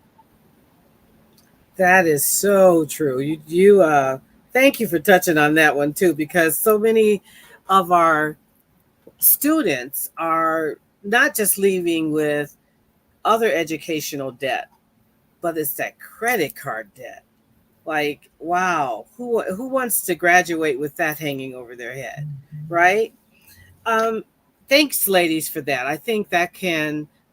That is so true. You thank you for touching on that one too, because so many of our students are not just leaving with other educational debt, but it's that credit card debt. Like, wow, who wants to graduate with that hanging over their head, right? Thanks, ladies, for that. I think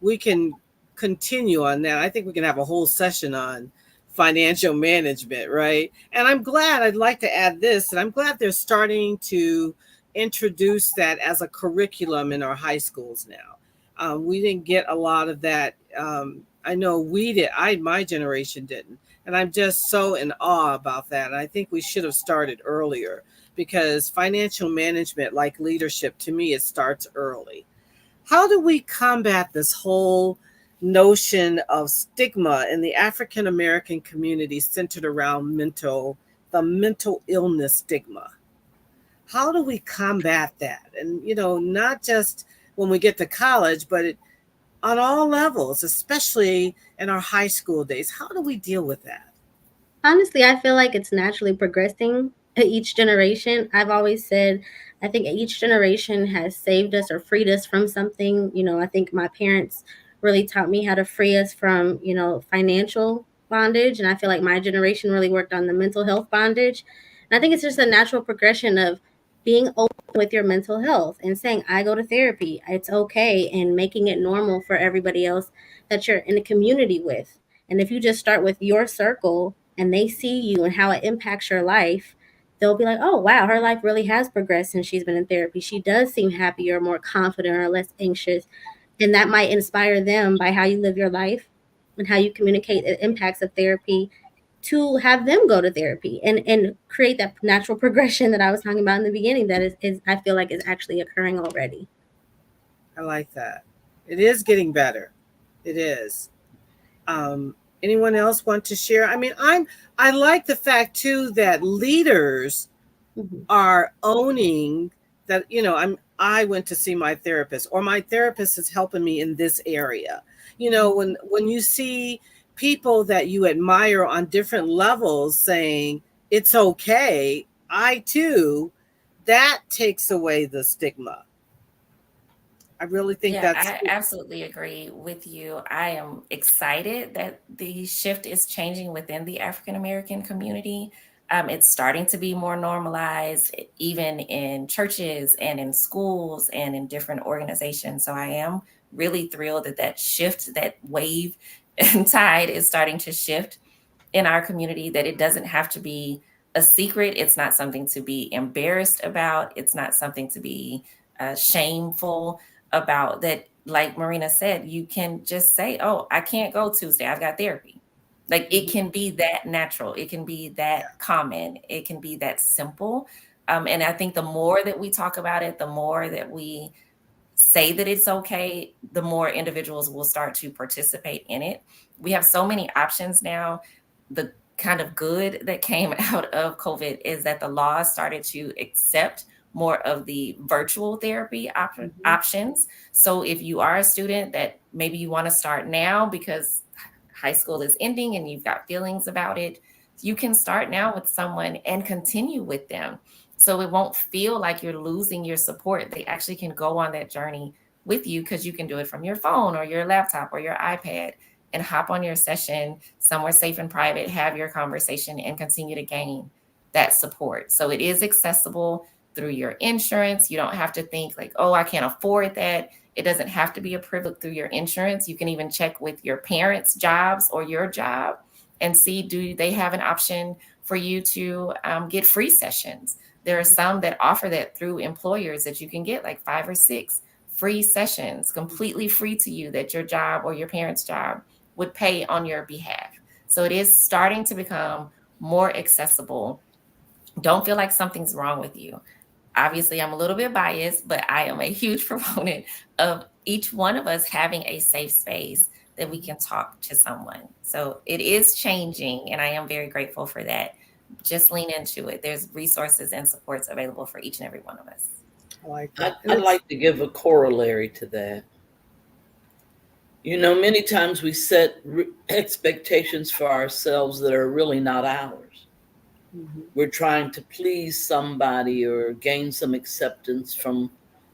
we can continue on that. I think we can have a whole session on financial management, right? And I'd like to add this, and I'm glad they're starting to introduce that as a curriculum in our high schools now. We didn't get a lot of that. I know we did. My generation didn't. And I'm just so in awe about that. And I think we should have started earlier, because financial management, like leadership, to me, it starts early. How do we combat this whole notion of stigma in the African American community centered around the mental illness stigma. How do we combat that? And, not just when we get to college, but on all levels, especially in our high school days. How do we deal with that? Honestly, I feel like it's naturally progressing each generation. I've always said, I think each generation has saved us or freed us from something. I think my parents really taught me how to free us from, financial bondage. And I feel like my generation really worked on the mental health bondage. And I think it's just a natural progression of being open with your mental health and saying, I go to therapy, it's okay, and making it normal for everybody else that you're in a community with. And if you just start with your circle and they see you and how it impacts your life, they'll be like, oh, wow, her life really has progressed since she's been in therapy. She does seem happier, more confident, or less anxious. And that might inspire them by how you live your life and how you communicate the impacts of therapy to have them go to therapy and create that natural progression that I was talking about in the beginning that is I feel like is actually occurring already. I like that. It is getting better. It is. Anyone else want to share? I mean, I like the fact too that leaders are owning that, I went to see my therapist, or my therapist is helping me in this area. When you see people that you admire on different levels saying it's okay, I too, that takes away the stigma. I really think that's I absolutely agree with you. I am excited that the shift is changing within the African American community. It's starting to be more normalized, even in churches and in schools and in different organizations. So I am really thrilled that shift, that wave and tide is starting to shift in our community, that it doesn't have to be a secret. It's not something to be embarrassed about. It's not something to be shameful about. That, like Marina said, you can just say, oh, I can't go Tuesday, I've got therapy. Like, it can be that natural. It can be that common. It can be that simple. And I think the more that we talk about it, the more that we say that it's okay, the more individuals will start to participate in it. We have so many options now. The kind of good that came out of COVID is that the law started to accept more of the virtual therapy options. So if you are a student that maybe you want to start now because high school is ending and you've got feelings about it, you can start now with someone and continue with them. So it won't feel like you're losing your support. They actually can go on that journey with you because you can do it from your phone or your laptop or your iPad and hop on your session somewhere safe and private, have your conversation, and continue to gain that support. So it is accessible through your insurance. You don't have to think like, oh, I can't afford that. It doesn't have to be a privilege through your insurance. You can even check with your parents' jobs or your job and see, do they have an option for you to get free sessions? There are some that offer that through employers, that you can get like 5 or 6 free sessions completely free to you that your job or your parents' job would pay on your behalf. So it is starting to become more accessible. Don't feel like something's wrong with you. Obviously, I'm a little bit biased, but I am a huge proponent of each one of us having a safe space that we can talk to someone. So it is changing, and I am very grateful for that. Just lean into it. There's resources and supports available for each and every one of us. I like that. I'd like to give a corollary to that. Many times we set expectations for ourselves that are really not ours. We're trying to please somebody or gain some acceptance from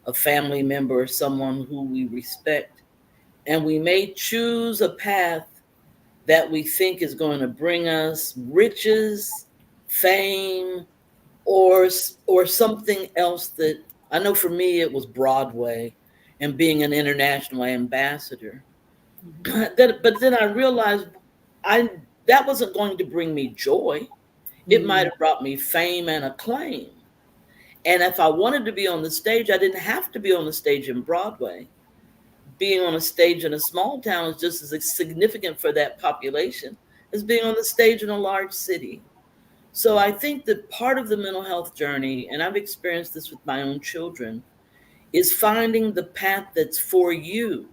a family member or someone who we respect. And we may choose a path that we think is going to bring us riches, fame, or something else. That I know for me, it was Broadway and being an international ambassador. But then I realized that wasn't going to bring me joy. It might have brought me fame and acclaim. And if I wanted to be on the stage, I didn't have to be on the stage in Broadway. Being on a stage in a small town is just as significant for that population as being on the stage in a large city. So I think that part of the mental health journey, and I've experienced this with my own children, is finding the path that's for you.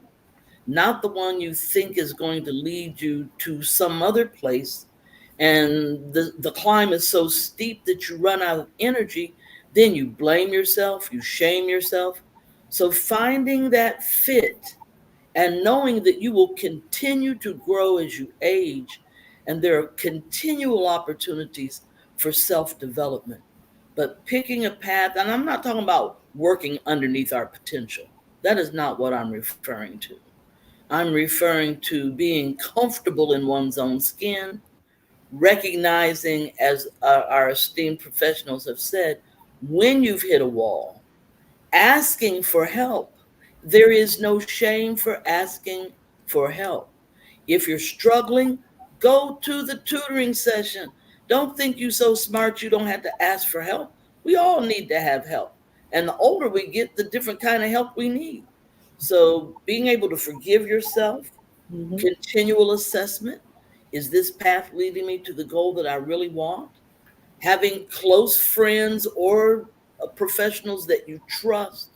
not the one you think is going to lead you to some other place. And the climb is so steep that you run out of energy. Then you blame yourself, you shame yourself. So finding that fit and knowing that you will continue to grow as you age, and there are continual opportunities for self development. But picking a path, and I'm not talking about working underneath our potential, that is not what I'm referring to. I'm referring to being comfortable in one's own skin, recognizing, as our esteemed professionals have said, when you've hit a wall, asking for help. There is no shame for asking for help. If you're struggling, go to the tutoring session. Don't think you're so smart you don't have to ask for help. We all need to have help. And the older we get, the different kind of help we need. So being able to forgive yourself, continual assessment. Is this path leading me to the goal that I really want? Having close friends or professionals that you trust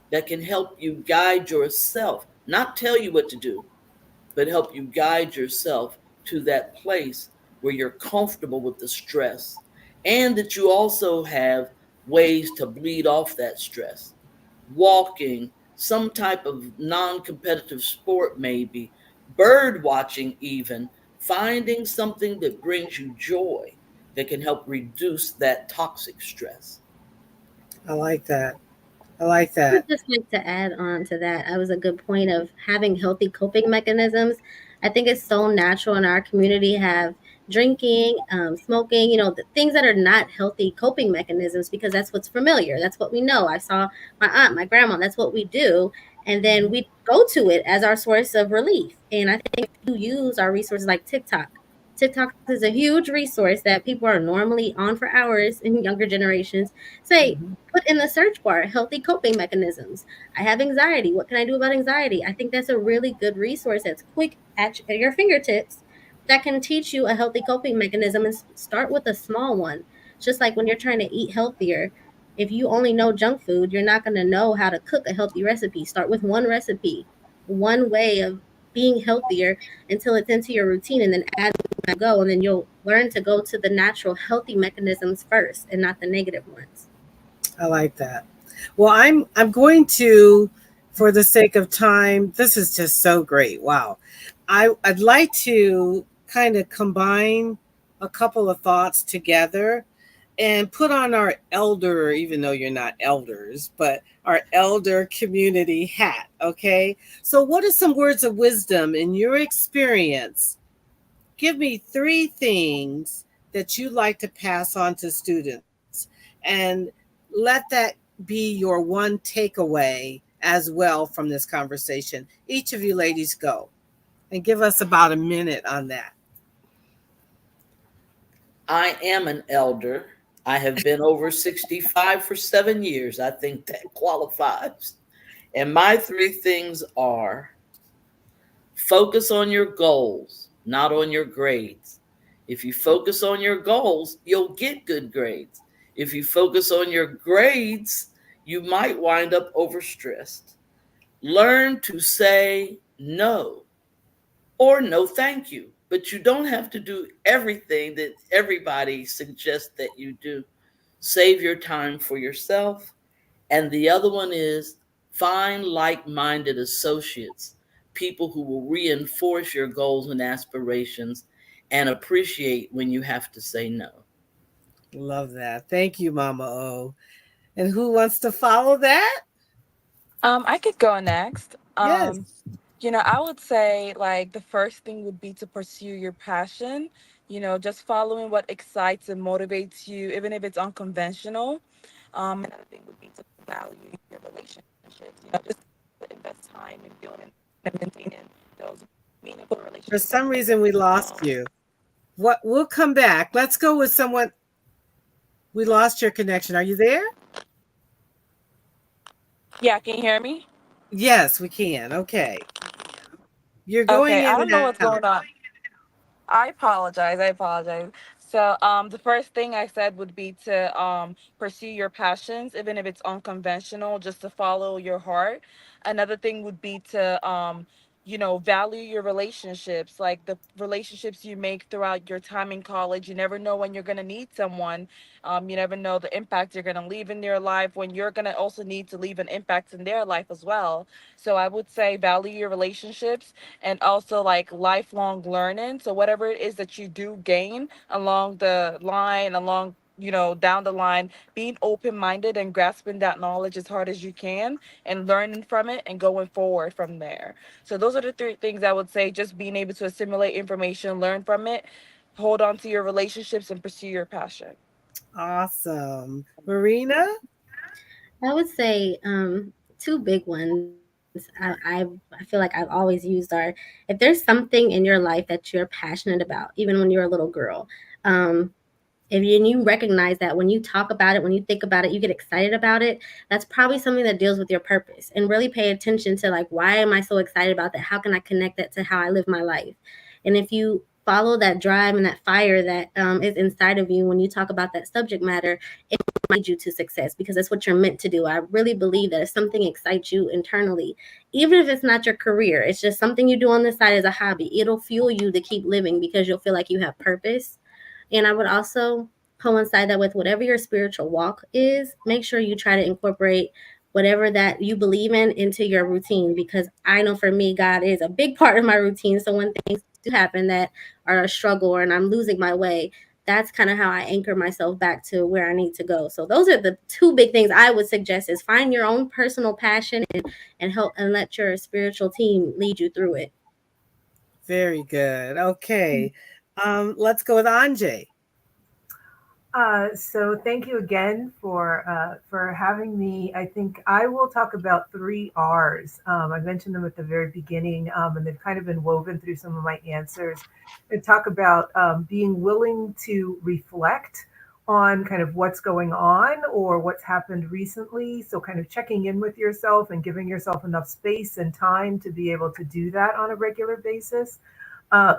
that can help you guide yourself, not tell you what to do, but help you guide yourself to that place where you're comfortable with the stress, and that you also have ways to bleed off that stress. Walking, some type of non competitive sport, maybe, bird watching, even, finding something that brings you joy that can help reduce that toxic stress. I like that. I like I that. would just like to add on to that. That was a good point of having healthy coping mechanisms. I think it's so natural in our community to have drinking, smoking, the things that are not healthy coping mechanisms because that's what's familiar. That's what we know. I saw my aunt, my grandma, that's what we do. And then we go to it as our source of relief. And I think if you use our resources like TikTok, TikTok is a huge resource that people are normally on for hours in younger generations. Say, put in the search bar healthy coping mechanisms. I have anxiety. What can I do about anxiety? I think that's a really good resource that's quick at your fingertips that can teach you a healthy coping mechanism and start with a small one. Just like when you're trying to eat healthier, if you only know junk food, you're not going to know how to cook a healthy recipe. Start with one recipe, one way of being healthier until it's into your routine, and then add as you go, and then you'll learn to go to the natural healthy mechanisms first and not the negative ones. I like that. Well, I'm going to, for the sake of time, this is just so great. Wow. I'd like to kind of combine a couple of thoughts together and put on our elder, even though you're not elders, but our elder community hat. Okay. So, what are some words of wisdom in your experience? Give me three things that you'd like to pass on to students, and let that be your one takeaway as well from this conversation. Each of you ladies go and give us about a minute on that. I am an elder. I have been over 65 for 7 years. I think that qualifies. And my three things are: focus on your goals, not on your grades. If you focus on your goals, you'll get good grades. If you focus on your grades, you might wind up overstressed. Learn to say no or no thank you. But you don't have to do everything that everybody suggests that you do. Save your time for yourself. And the other one is find like minded associates, people who will reinforce your goals and aspirations and appreciate when you have to say no. Love that. Thank you, Mama O. And who wants to follow that? I could go next. Yes. I would say like the first thing would be to pursue your passion, just following what excites and motivates you, even if it's unconventional. Another thing would be to value your relationships, just invest time in building and maintaining those meaningful For relationships. some reason, we lost you. What? We'll come back. Let's go with someone. We lost your connection. Are you there? Yeah, can you hear me? Yes, we can. Okay. You're going Okay, I in don't and know what's out. going on. I apologize. I apologize. So, the first thing I said would be to pursue your passions, even if it's unconventional, just to follow your heart. Another thing would be to value your relationships, like the relationships you make throughout your time in college. You never know when you're going to need someone. You never know the impact you're going to leave in their life when you're going to also need to leave an impact in their life as well. So I would say value your relationships, and also like lifelong learning. So whatever it is that you do gain along the line, down the line, being open-minded and grasping that knowledge as hard as you can and learning from it and going forward from there. So those are the three things I would say: just being able to assimilate information, learn from it, hold on to your relationships, and pursue your passion. Awesome. Marina? I would say two big ones. I feel like I've always used are, if there's something in your life that you're passionate about, even when you're a little girl. Um, and you recognize that when you talk about it, when you think about it, you get excited about it, that's probably something that deals with your purpose. And really pay attention to, like, why am I so excited about that? How can I connect that to how I live my life? And if you follow that drive and that fire that is inside of you when you talk about that subject matter, it might lead you to success, because that's what you're meant to do. I really believe that if something excites you internally, even if it's not your career, it's just something you do on the side as a hobby, it'll fuel you to keep living because you'll feel like you have purpose. And I would also coincide that with whatever your spiritual walk is, make sure you try to incorporate whatever that you believe in into your routine, because I know for me, God is a big part of my routine. So when things do happen that are a struggle and I'm losing my way, that's kind of how I anchor myself back to where I need to go. So those are the two big things I would suggest: is find your own personal passion and help and let your spiritual team lead you through it. Very good. Okay. Let's go with Ange. So thank you again for having me. I think I will talk about three R's. I mentioned them at the very beginning, and they've kind of been woven through some of my answers. I talk about being willing to reflect on kind of what's going on or what's happened recently. So kind of checking in with yourself and giving yourself enough space and time to be able to do that on a regular basis. Uh,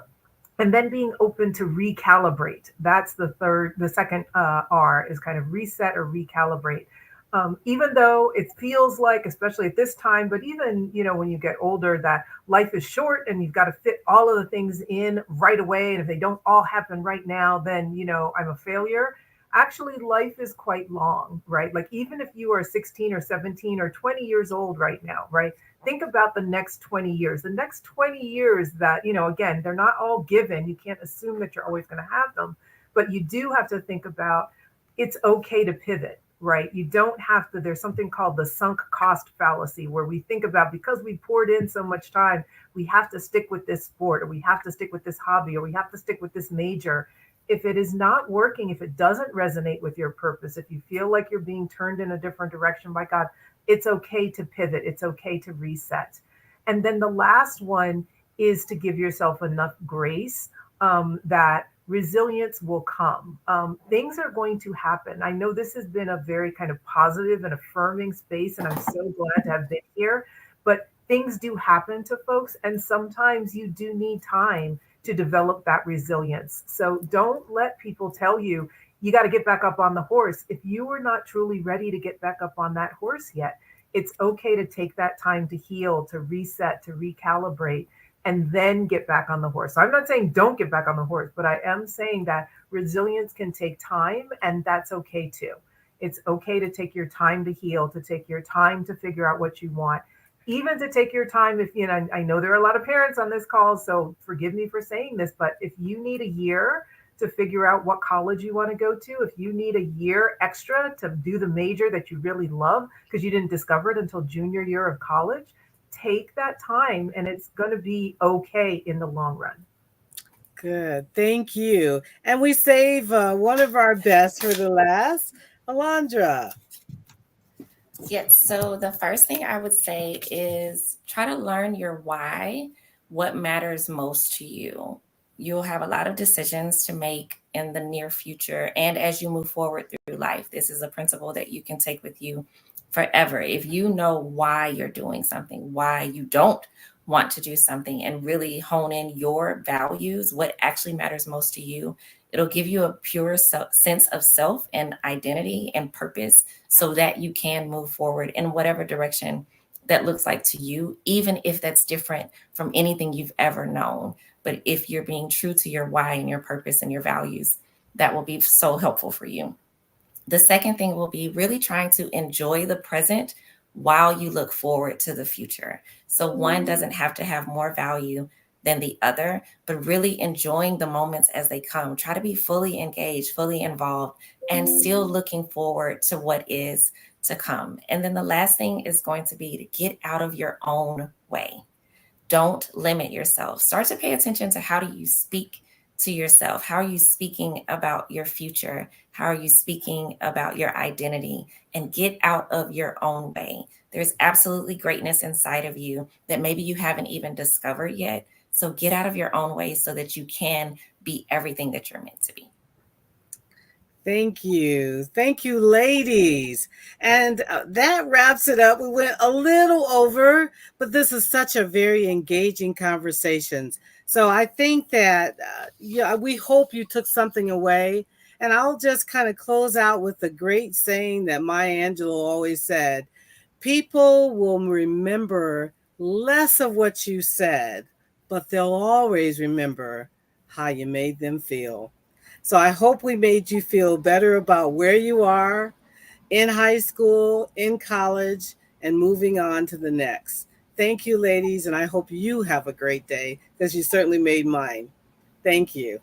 and then being open to recalibrate. That's the second R is kind of reset or recalibrate. Even though it feels like, especially at this time, but even, when you get older, that life is short and you've got to fit all of the things in right away. And if they don't all happen right now, then, I'm a failure. Actually, life is quite long, right? Like, even if you are 16 or 17 or 20 years old right now, right? Think about the next 20 years. The next 20 years that, again, they're not all given. You can't assume that you're always going to have them, but you do have to think about, it's okay to pivot, right? You don't have to. There's something called the sunk cost fallacy, where we think about, because we poured in so much time, we have to stick with this sport, or we have to stick with this hobby, or we have to stick with this major. If it is not working, if it doesn't resonate with your purpose, if you feel like you're being turned in a different direction by God, it's okay to pivot. It's okay to reset. And then the last one is to give yourself enough grace that resilience will come. Things are going to happen. I know this has been a very kind of positive and affirming space, and I'm so glad to have been here. But things do happen to folks, and sometimes you do need time to develop that resilience. So don't let people tell you, you got to get back up on the horse. If you are not truly ready to get back up on that horse yet, it's okay to take that time to heal, to reset, to recalibrate, and then get back on the horse. So I'm not saying don't get back on the horse, but I am saying that resilience can take time, and that's okay too. It's okay to take your time to heal, to take your time to figure out what you want, even to take your time. If, I know there are a lot of parents on this call, so forgive me for saying this, but if you need a year to figure out what college you want to go to, if you need a year extra to do the major that you really love because you didn't discover it until junior year of college, take that time, and it's going to be okay in the long run. Good. Thank you. And we save one of our best for the last. Alondra. Yes. So the first thing I would say is try to learn your why, what matters most to you. You'll have a lot of decisions to make in the near future and as you move forward through life. This is a principle that you can take with you forever. If you know why you're doing something, why you don't want to do something, and really hone in your values, what actually matters most to you, it'll give you a pure sense of self and identity and purpose so that you can move forward in whatever direction that looks like to you, even if that's different from anything you've ever known. But if you're being true to your why and your purpose and your values, that will be so helpful for you. The second thing will be really trying to enjoy the present while you look forward to the future. So one doesn't have to have more value than the other, but really enjoying the moments as they come. Try to be fully engaged, fully involved, and still looking forward to what is to come. And then the last thing is going to be to get out of your own way. Don't limit yourself. Start to pay attention to how do you speak to yourself? How are you speaking about your future? How are you speaking about your identity? And get out of your own way. There's absolutely greatness inside of you that maybe you haven't even discovered yet. So get out of your own way so that you can be everything that you're meant to be. Thank you. Thank you, ladies. And that wraps it up. We went a little over, but this is such a very engaging conversation. So I think that, we hope you took something away. And I'll just kind of close out with the great saying that Maya Angelou always said, people will remember less of what you said, but they'll always remember how you made them feel. So I hope we made you feel better about where you are in high school, in college, and moving on to the next. Thank you, ladies, and I hope you have a great day because you certainly made mine. Thank you.